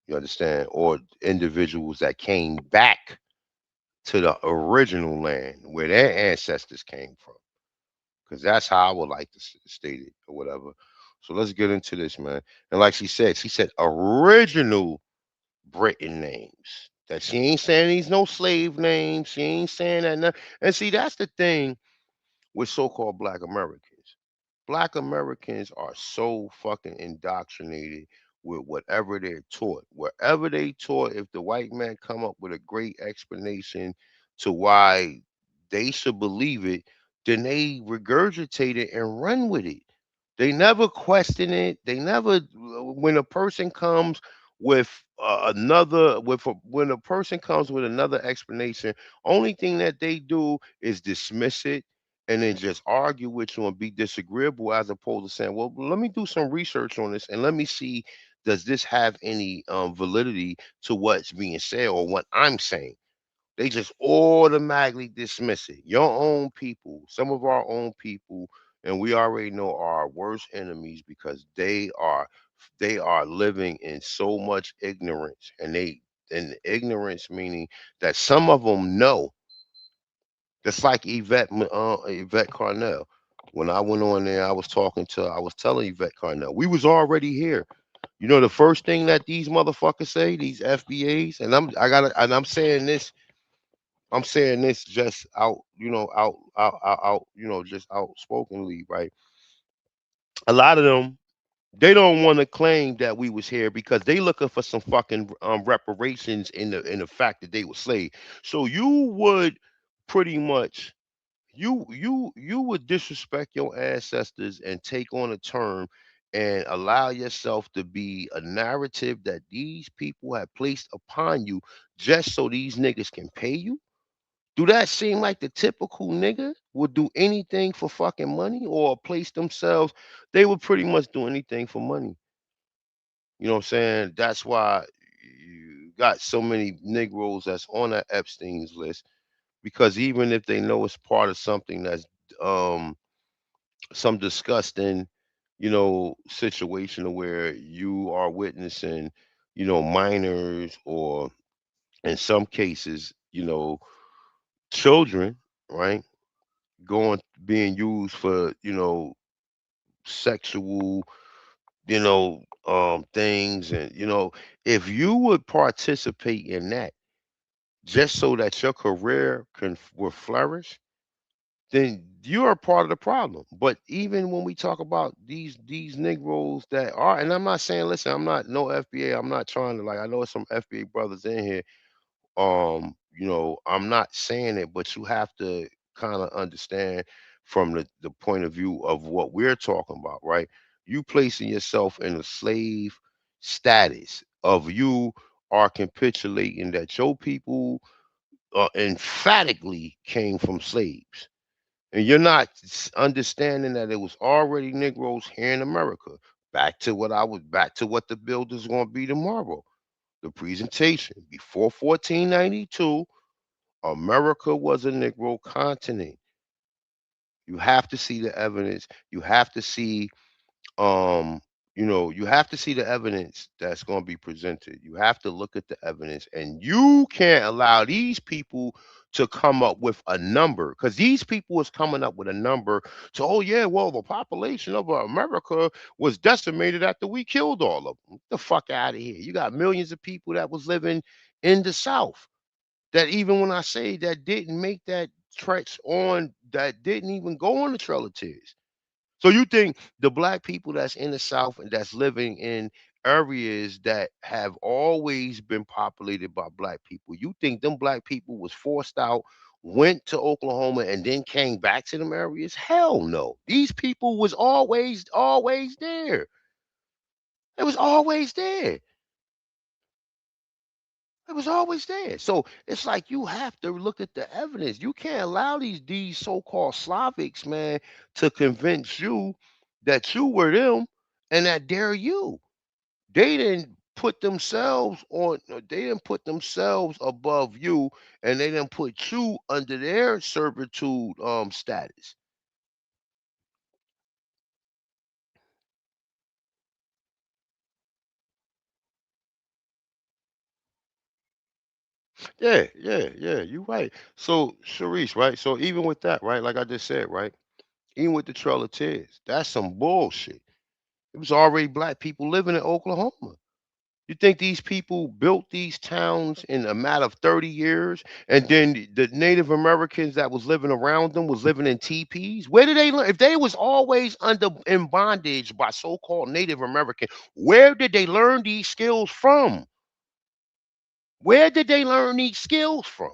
You understand, or individuals that came back to the original land where their ancestors came from, because that's how I would like to state it or whatever. So let's get into this, man. And like she said original Britain names. That she ain't saying these no slave names. She ain't saying that. And see, that's the thing with so-called Black Americans. Black Americans are so fucking indoctrinated with whatever they're taught. Wherever they taught, if the white man come up with a great explanation to why they should believe it, then they regurgitate it and run with it. They never question it. They never, when a person comes with when a person comes with another explanation, only thing that they do is dismiss it and then just argue with you and be disagreeable, as opposed to saying, well, let me do some research on this and let me see, does this have any validity to what's being said or what I'm saying. They just automatically dismiss it. Your own people, some of our own people, and we already know are our worst enemies, because they are living in so much ignorance, and ignorance meaning that some of them know. Just like Yvette Carnell. When I went on there, I was telling Yvette Carnell, we was already here. You know the first thing that these motherfuckers say, these FBAs, and I'm saying this just out, just outspokenly, right? A lot of them, they don't want to claim that we was here because they looking for some fucking reparations in the fact that they were slaves. So you would pretty much, you would disrespect your ancestors and take on a term and allow yourself to be a narrative that these people have placed upon you, just so these niggas can pay you. Do that seem like the typical nigga would do anything for fucking money, or place themselves? They would pretty much do anything for money. You know what I'm saying? That's why you got so many Negroes that's on that Epstein's list, because even if they know it's part of something that's um some disgusting, situation where you are witnessing, minors, or in some cases, children, right? Being used for, sexual, things. And, if you would participate in that just so that your career will flourish, then you're a part of the problem. But even when we talk about these Negroes that are, and I'm not saying, listen, I'm not no FBA. I'm not trying to, like, I know some FBA brothers in here. I'm not saying it, but you have to kind of understand from the point of view of what we're talking about, right? You placing yourself in a slave status of, you are capitulating that your people emphatically came from slaves, and you're not understanding that it was already Negroes here in America. Back to what the build is going to be tomorrow. The presentation before 1492, America was a Negro continent. You have to see the evidence. Um, you have to see the evidence that's going to be presented. You have to look at the evidence, and you can't allow these people to come up with a number, because these people is coming up with a number to, oh yeah, well, the population of America was decimated after we killed all of them. Get the fuck out of here. You got millions of people that was living in the South. That even when I say that didn't make that treks on, that didn't even go on the Trail of Tears. So you think the black people that's in the South and that's living in areas that have always been populated by black people, you think them black people was forced out, went to Oklahoma, and then came back to them areas? Hell no. These people was always there. It was always there. It was always there. So it's like you have to look at the evidence. You can't allow these so-called Slavics, man, to convince you that you were them and that they're you. They didn't put themselves on, they didn't put themselves above you, and they didn't put you under their servitude status. Yeah, you're right. So Sharice, right? So even with that, right, like I just said, right? Even with the Trail of Tears, that's some bullshit. It was already black people living in Oklahoma. You think these people built these towns in a matter of 30 years, and then the Native Americans that was living around them was living in teepees? Where did they learn? If they was always under in bondage by so-called Native American, where did they learn these skills from? Where did they learn these skills from?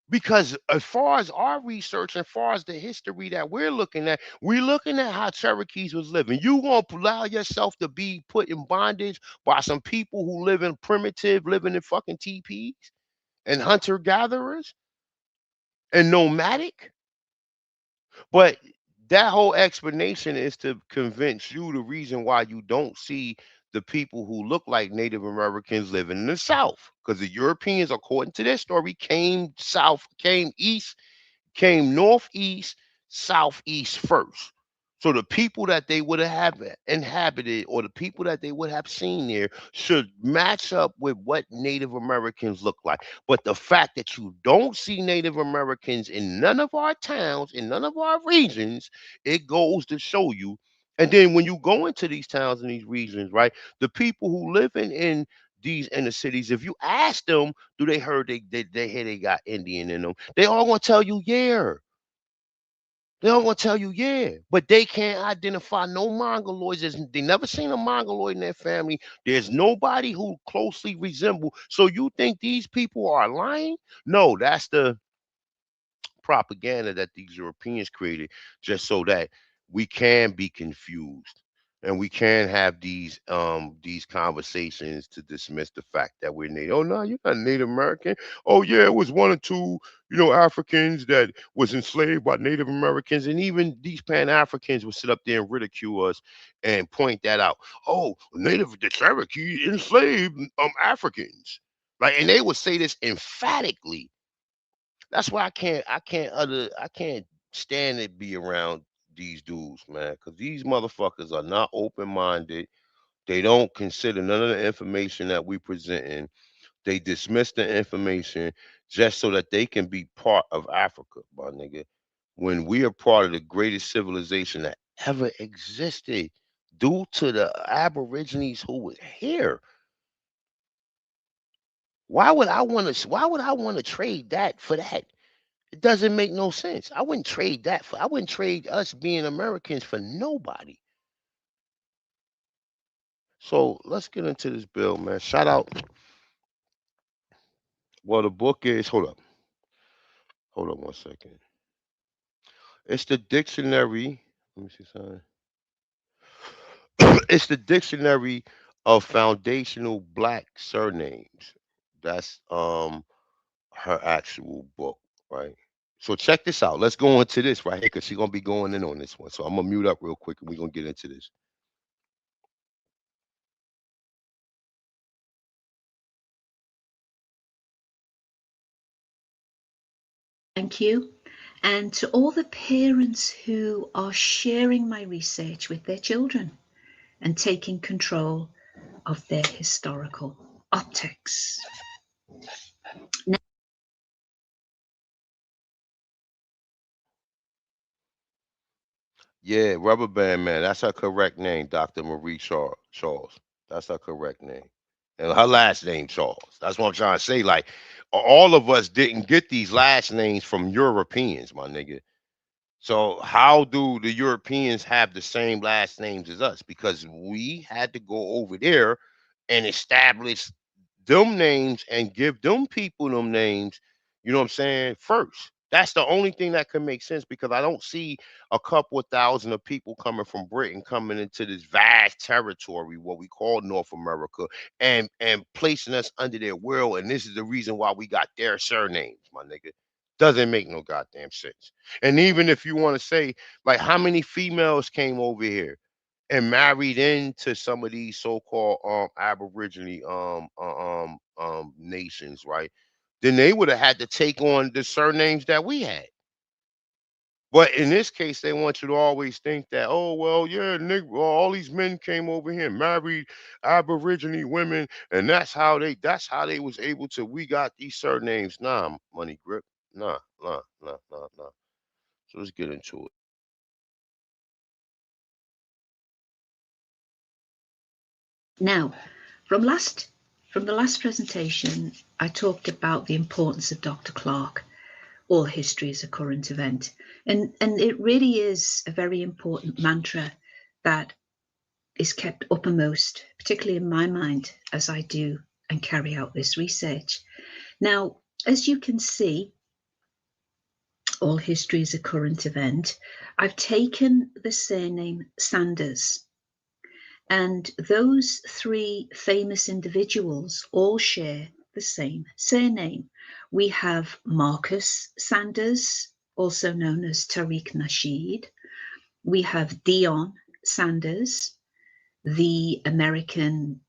Because as far as our research, as far as the history that we're looking at how Cherokees was living. You gonna allow yourself to be put in bondage by some people who live in primitive, living in fucking teepees and hunter gatherers and nomadic? But that whole explanation is to convince you the reason why you don't see the people who look like Native Americans living in the South. Because the Europeans, according to their story, came south, came east, came northeast, southeast first. So the people that they would have inhabited, or the people that they would have seen there, should match up with what Native Americans look like. But the fact that you don't see Native Americans in none of our towns, in none of our regions, it goes to show you. And then when you go into these towns and these regions, right, the people who live in these inner cities, if you ask them, do they heard they hear they got Indian in them? They all gonna tell you, yeah. They all gonna tell you, yeah. But they can't identify no mongoloids. They never seen a mongoloid in their family. There's nobody who closely resemble. So you think these people are lying? No, that's the propaganda that these Europeans created just so that we can be confused and we can have these conversations to dismiss the fact that we're Native. Oh no, you're not Native American. Oh yeah, it was one or two, Africans that was enslaved by Native Americans, and even these Pan Africans would sit up there and ridicule us and point that out. Oh, the Cherokee enslaved Africans. Like, and they would say this emphatically. That's why I can't stand to be around these dudes, man, because these motherfuckers are not open minded. They don't consider none of the information that we presenting. They dismiss the information just so that they can be part of Africa, my nigga. When we are part of the greatest civilization that ever existed, due to the Aborigines who were here. Why would I want to trade that for that? It doesn't make no sense. I wouldn't trade us being Americans for nobody. So let's get into this bill, man. Shout out. Well, the book is, hold up one second. It's the dictionary. Let me see something. It's the dictionary of foundational black surnames. That's her actual book, right? So check this out. Let's go into this right here because she's gonna be going in on this one. So I'm gonna mute up real quick and we're gonna get into this. Thank you. And to all the parents who are sharing my research with their children and taking control of their historical optics. Yeah, Rubber Band Man. That's her correct name, Dr. Marie Charles. That's her correct name. and her last name Charles. That's what I'm trying to say. Like, all of us didn't get these last names from Europeans, my nigga. So how do the Europeans have the same last names as us? Because we had to go over there and establish them names and give them people them names, you know what I'm saying, first. That's the only thing that could make sense, because I don't see a couple of thousand of people coming from Britain coming into this vast territory, what we call North America, and placing us under their will. And this is the reason why we got their surnames, my nigga. Doesn't make no goddamn sense. And even if you want to say, like, how many females came over here and married into some of these so-called Aboriginal nations, right? Then they would have had to take on the surnames that we had. But in this case, they want you to always think that, oh well, yeah, well, all these men came over here, married Aboriginal women, and that's how they was able to. We got these surnames. Nah, money grip. Nah, nah, nah, nah, nah. So let's get into it. Now, from the last presentation, I talked about the importance of Dr. Clarke. All history is a current event, and it really is a very important mantra that is kept uppermost, particularly in my mind, as I do and carry out this research. Now, as you can see, all history is a current event. I've taken the surname Sanders. And those three famous individuals all share the same surname. We have Marcus Sanders, also known as Tariq Nasheed. We have Dion Sanders, the American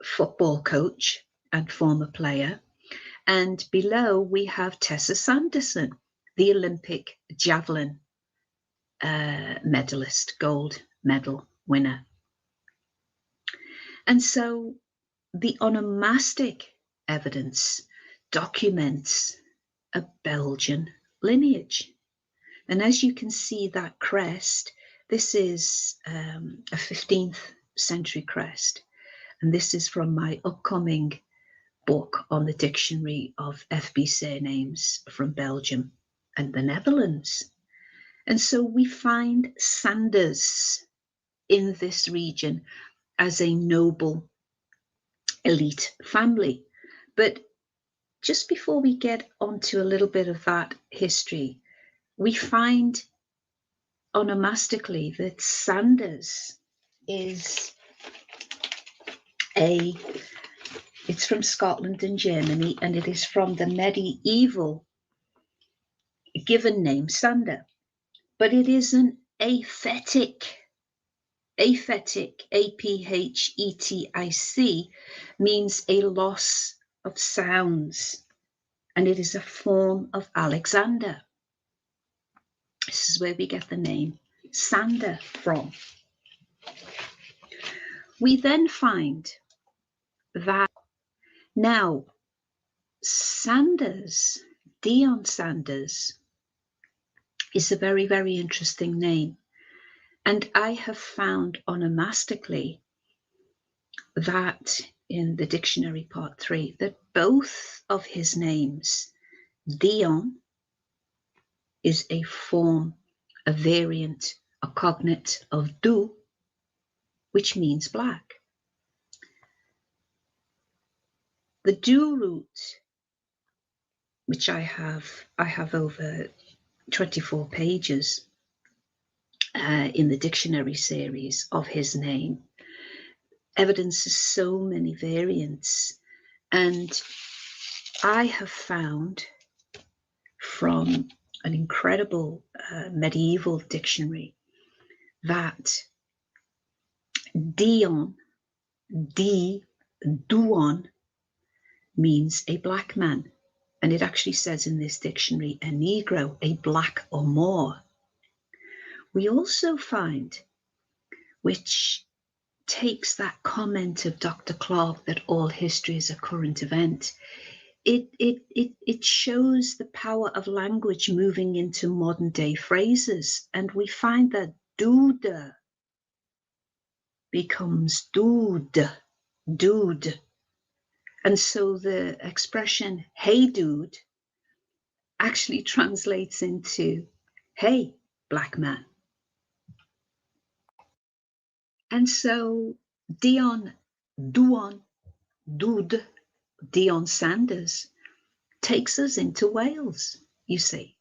football coach and former player. And below we have Tessa Sanderson, the Olympic javelin medalist, gold medal winner. And so the onomastic evidence documents a Belgian lineage. And as you can see, that crest, this is a 15th century crest. And this is from my upcoming book on the dictionary of FB surnames from Belgium and the Netherlands. And so we find Sanders in this region as a noble elite family. But just before we get onto a little bit of that history, we find onomastically that Sanders is it's from Scotland and Germany, and it is from the medieval given name Sander, but it is an aphetic. Aphetic, A-P-H-E-T-I-C, means a loss of sounds, and it is a form of Alexander. This is where we get the name Sander from. We then find that now Sanders, Dion Sanders, is a very, very interesting name. And I have found onomastically that in the dictionary part 3, that both of his names, Dion is a form, a variant, a cognate of Du, which means black. The Du root, which I have over 24 pages in the dictionary series of his name, evidences so many variants. And I have found from an incredible medieval dictionary that Dion, Duon, means a black man. And it actually says in this dictionary, a Negro, a black or more. We also find, which takes that comment of Dr. Clarke that all history is a current event, it shows the power of language moving into modern day phrases. And we find that dude becomes dude, dude. And so the expression, hey dude, actually translates into, hey, black man. And so Dion, Dude, Dion Sanders takes us into Wales, you see.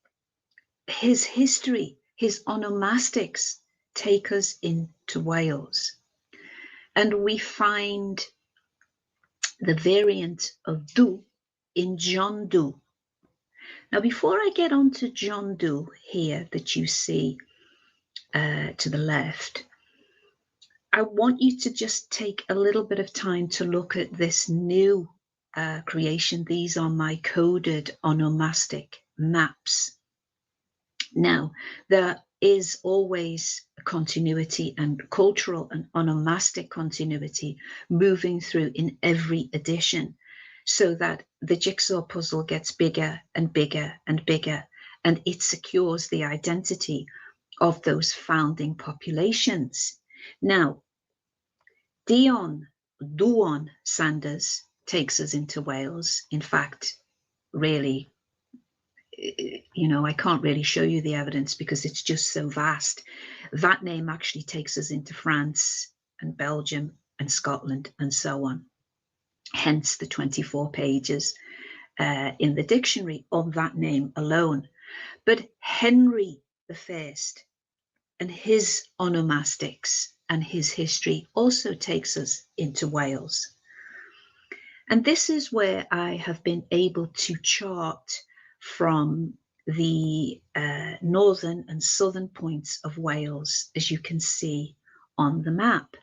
His history, his onomastics take us into Wales. And we find the variant of do in John Doe. Now, before I get on to John Doe here that you see to the left, I want you to just take a little bit of time to look at this new creation. These are my coded onomastic maps. Now, there is always continuity and cultural and onomastic continuity moving through in every edition, so that the jigsaw puzzle gets bigger and bigger and bigger, and it secures the identity of those founding populations. Now, Duon Sanders takes us into Wales. In fact, really, I can't really show you the evidence because it's just so vast. That name actually takes us into France and Belgium and Scotland and so on. Hence the 24 pages in the dictionary on that name alone. But Henry I and his onomastics and his history also takes us into Wales. And this is where I have been able to chart from the northern and southern points of Wales, as you can see on the map.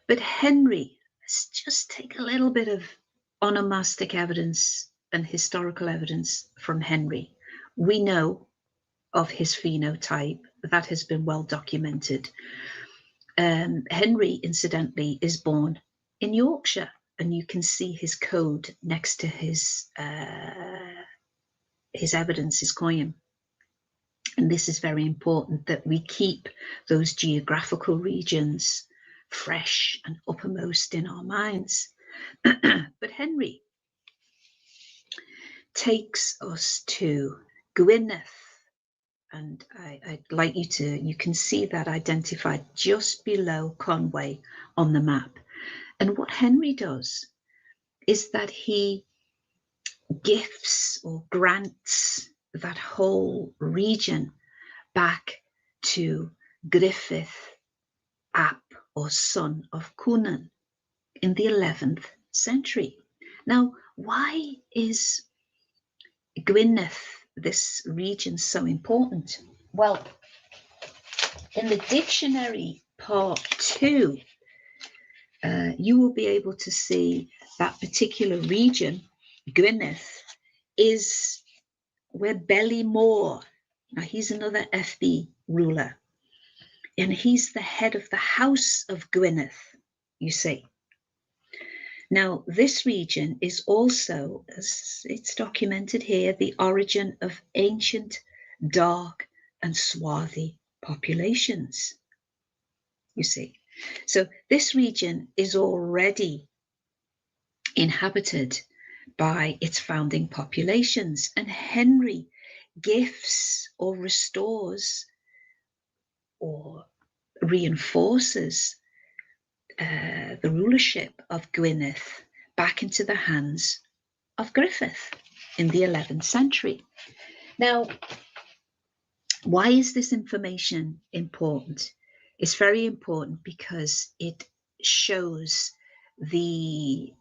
But Henry, let's just take a little bit of onomastic evidence and historical evidence from Henry. We know of his phenotype, that has been well documented. Henry, incidentally, is born in Yorkshire, and you can see his code next to his evidence, his coin. And this is very important that we keep those geographical regions fresh and uppermost in our minds. But Henry takes us to Gwynedd, and I'd like you can see that identified just below Conway on the map. And what Henry does is that he gifts or grants that whole region back to Griffith ap, or son of Cunan, in the 11th century. Now, why is Gwynedd, this region, so important? Well, in the dictionary part 2, you will be able to see that particular region, Gwynedd, is where Bellymore, now he's another FB ruler, and he's the head of the House of Gwynedd, you see. Now, this region is also, as it's documented here, the origin of ancient, dark, and swarthy populations, you see. So this region is already inhabited by its founding populations, and Henry gifts or restores or reinforces the rulership of Gwynedd back into the hands of Griffith in the 11th century. Now, why is this information important? It's very important because it shows the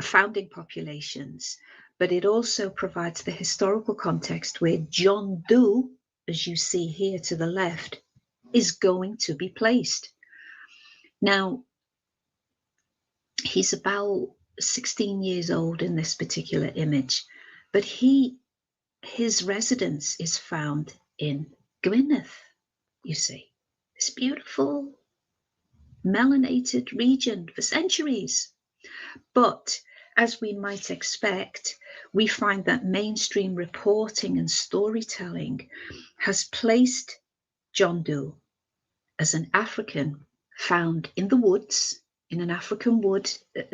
founding populations, but it also provides the historical context where John Doe, as you see here to the left, is going to be placed. Now, he's about 16 years old in this particular image, but his residence is found in Gwynedd, you see, this beautiful melanated region for centuries. But as we might expect, we find that mainstream reporting and storytelling has placed John Doe as an African found in the woods, in an African wood.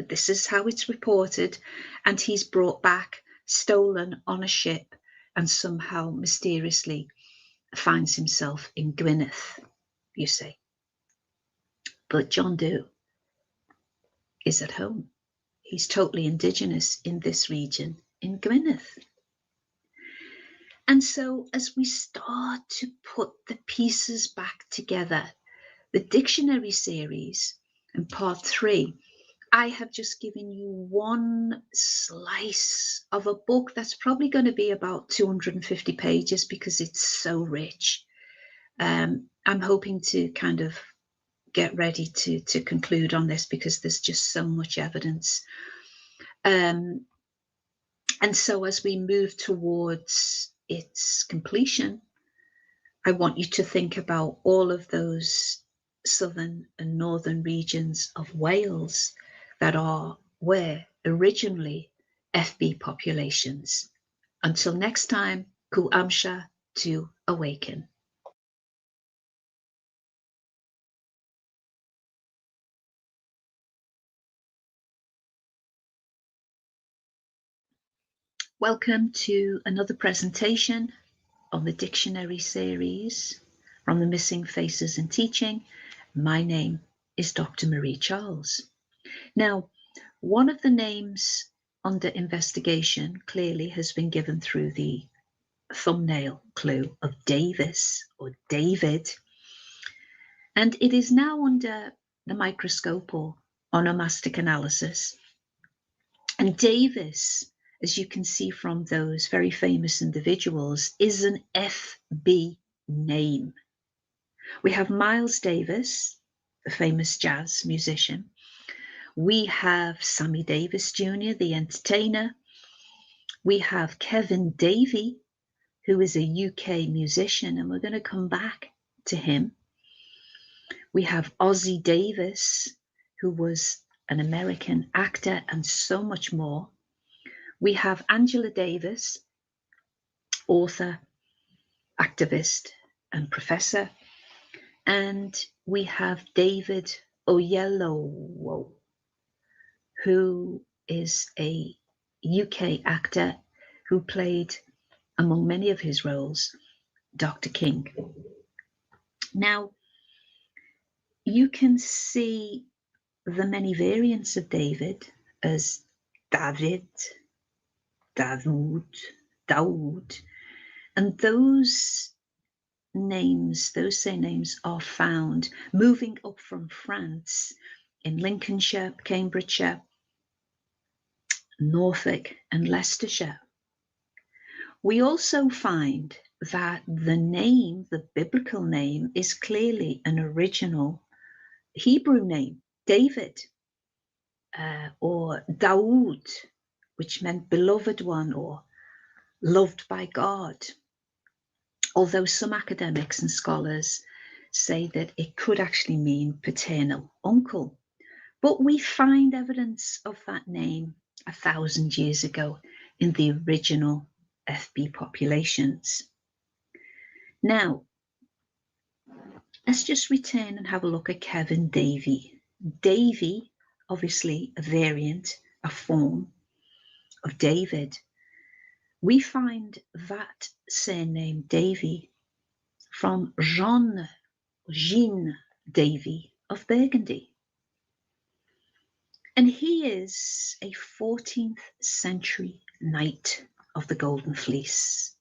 This is how it's reported. And he's brought back, stolen on a ship, and somehow mysteriously finds himself in Gwynedd, you see. But John Doe is at home. He's totally indigenous in this region, in Gwynedd. And so as we start to put the pieces back together, the dictionary series and part 3, I have just given you one slice of a book that's probably going to be about 250 pages because it's so rich. I'm hoping to kind of get ready to conclude on this because there's just so much evidence. And so as we move towards its completion, I want you to think about all of those southern and northern regions of Wales that were originally FB populations. Until next time, Ku Amsha to awaken. Welcome to another presentation on the dictionary series from the Missing Faces in Teaching. My name is Dr. Marie Charles. Now, one of the names under investigation clearly has been given through the thumbnail clue of Davis or David, and it is now under the microscope or onomastic analysis. And Davis, as you can see from those very famous individuals, is an FB name. We have Miles Davis, the famous jazz musician. We have Sammy Davis Jr., the entertainer. We have Kevin Davey, who is a UK musician, and we're going to come back to him. We have Ozzie Davis, who was an American actor, and so much more. We have Angela Davis, author, activist, and professor. And we have David Oyelowo, who is a UK actor who played, among many of his roles, Dr. King. Now, you can see the many variants of David as David, Dawood, and those names, those surnames are found moving up from France in Lincolnshire, Cambridgeshire, Norfolk, and Leicestershire. We also find that the name, the biblical name, is clearly an original Hebrew name, David, or Dawood, which meant beloved one or loved by God. Although some academics and scholars say that it could actually mean paternal uncle. But we find evidence of that name 1,000 years ago in the original FB populations. Now, let's just return and have a look at Kevin Davey. Davey, obviously a variant, a form of David. We find that surname Davey from Jean Davey of Burgundy. And he is a 14th century knight of the Golden Fleece.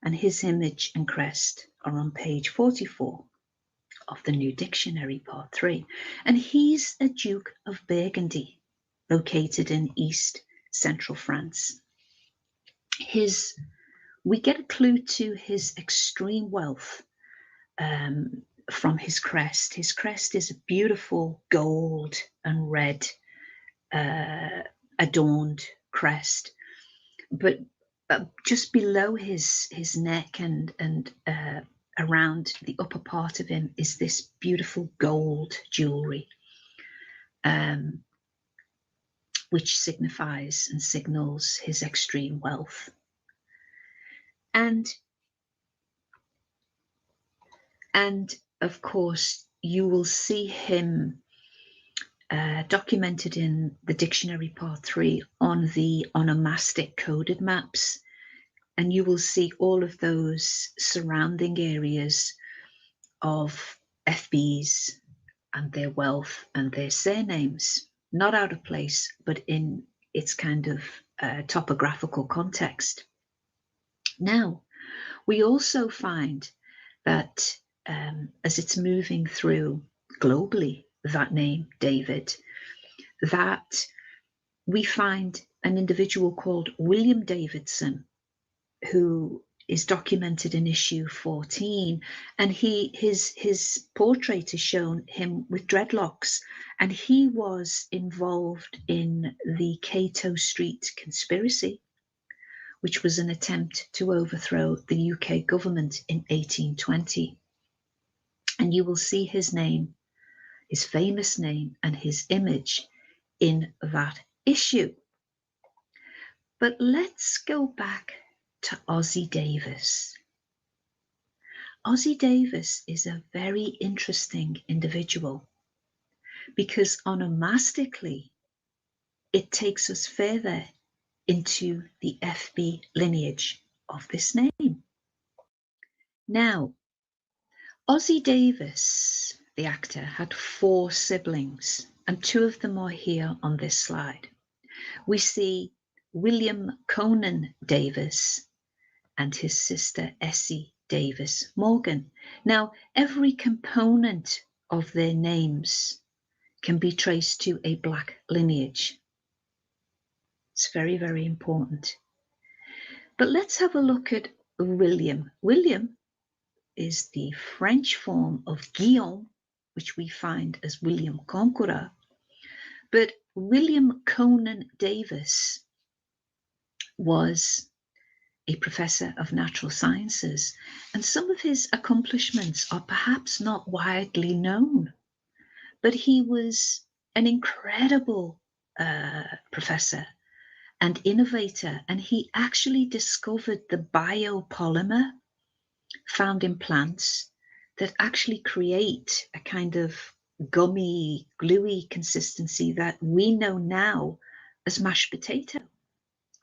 And his image and crest are on page 44 of the New Dictionary, part 3. And he's a Duke of Burgundy, located in East Central France. We get a clue to his extreme wealth from his crest. His crest is a beautiful gold and red adorned crest, but just below his neck and around the upper part of him is this beautiful gold jewelry, which signifies and signals his extreme wealth. And of course, you will see him documented in the dictionary part 3 on the onomastic coded maps. And you will see all of those surrounding areas of FBs and their wealth and their surnames, not out of place, but in its kind of topographical context. Now, we also find that as it's moving through globally, that name, David, that we find an individual called William Davidson, who is documented in issue 14, and his portrait is shown him with dreadlocks, and he was involved in the Cato Street conspiracy, which was an attempt to overthrow the UK government in 1820. And you will see his name, his famous name, and his image in that issue. But let's go back to Ossie Davis. Ossie Davis is a very interesting individual because onomastically, it takes us further into the FB lineage of this name. Now, Ossie Davis, the actor, had 4 siblings, and 2 of them are here on this slide. We see William Conan Davis and his sister Essie Davis Morgan. Now, every component of their names can be traced to a black lineage. It's very, very important. But let's have a look at William. William is the French form of Guillaume, which we find as William Conqueror. But William Conan Davis was a professor of natural sciences, and some of his accomplishments are perhaps not widely known, but he was an incredible professor and innovator, and he actually discovered the biopolymer found in plants that actually create a kind of gummy, gluey consistency that we know now as mashed potato,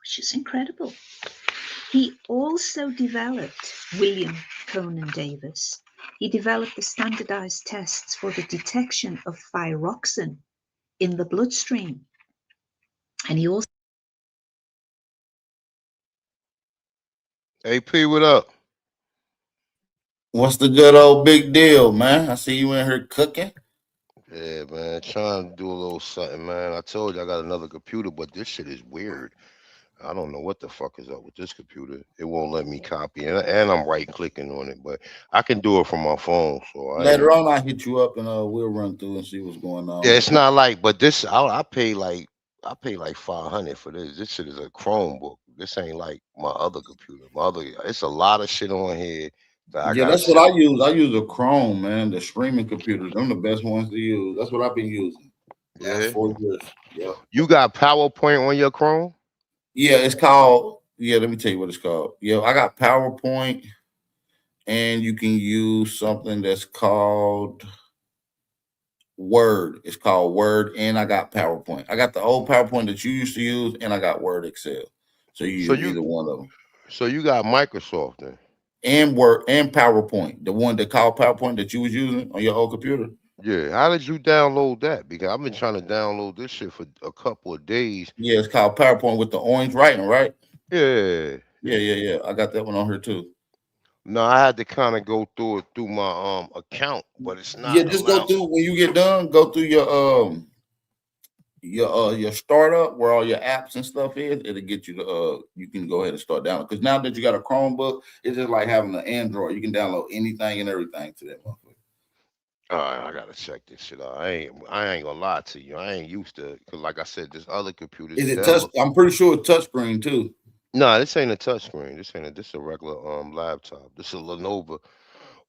which is incredible. He also developed, William Conan Davis, he developed the standardized tests for the detection of thyroxine in the bloodstream. And he also... AP, what up? What's the good old big deal, man? I see you in here cooking. Yeah, man, trying to do a little something, man. I told you I got another computer, but this shit is weird. I don't know what the fuck is up with this computer. It won't let me copy, and I'm right clicking on it, but I can do it from my phone. So Later on, I'll hit you up and we'll run through and see what's going on. Yeah, it's not like, but this I pay like 500 for this. This shit is a Chromebook. This ain't like my other computer. It's a lot of shit on here that I Yeah, gotta that's what I set. use. I use a Chrome, man. The streaming computers, them the best ones to use. That's what I've been using last Yeah. 4 years. Yeah. You got PowerPoint on your Chrome? Yeah, it's called. Yeah, let me tell you what it's called. Yeah, I got PowerPoint, and you can use something that's called Word. It's called Word, and I got PowerPoint. I got the old PowerPoint that you used to use, and I got Word Excel. So you So use you either one of them. so you got Microsoft then? And Word and PowerPoint, the one that called PowerPoint that you was using on your old computer. Yeah. How did you download that? Because I've been trying to download this shit for a couple of days. Yeah, it's called PowerPoint with the orange writing, right? Yeah. Yeah. I got that one on here too. No, I had to kind of go through it through my account, but it's Yeah, not just go allowed. through when you get done. Go through your startup where all your apps and stuff is. It'll get you to you can go ahead and start downloading. Because now that you got a Chromebook, it's just like having an Android. You can download anything and everything to that motherfucker. All right, I gotta check this shit out. I ain't gonna lie to you. I ain't used to, cause like I said, this other computer, Is it touch? Dell. I'm pretty sure it's touchscreen too. Nah, this ain't a touchscreen. This is a regular laptop. This is a Lenovo.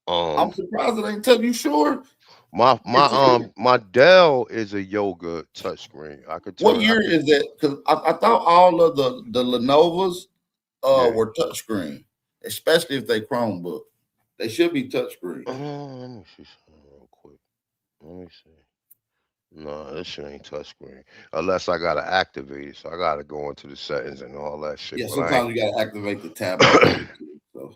I'm surprised it ain't touch. You sure? My Dell is a yoga touchscreen. I could What turn. year is that? Because I thought all of the Lenovo's Yeah. were touchscreen, especially if they Chromebook. They should be touchscreen. Let me see something real quick. Let me see. No, this shit ain't touchscreen. Unless I gotta activate it, so I gotta go into the settings and all that shit. Yeah, But I ain't. sometimes you gotta activate the tablet mode. So.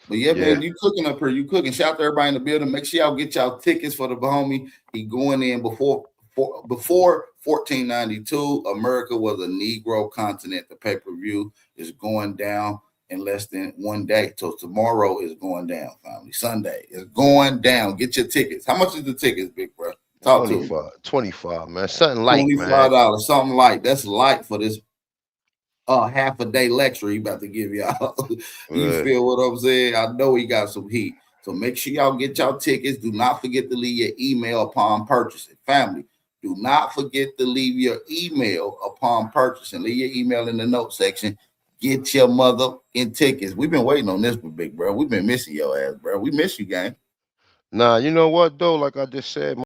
But yeah, man, you cooking up here. You cooking. Shout out to everybody in the building. Make sure y'all get y'all tickets for the homie. He going in before 1492. America was a Negro continent. The pay-per-view is going down in less than 1 day. So tomorrow is going down, family. Sunday is going down. Get your tickets. How much is the tickets, big bro? Talk 25, to me. 25, man. Something light, $25, man. something light. That's light for this half a day lecture he about to give y'all. You feel what I'm saying? I know he got some heat. So make sure y'all get y'all tickets. Do not forget to leave your email upon purchasing. Family, do not forget to leave your email upon purchasing. Leave your email in the note section. Get your mother in tickets. We've been waiting on this one, big bro. We've been missing your ass, bro. We miss you, gang. Nah, you know what though? Like I just said,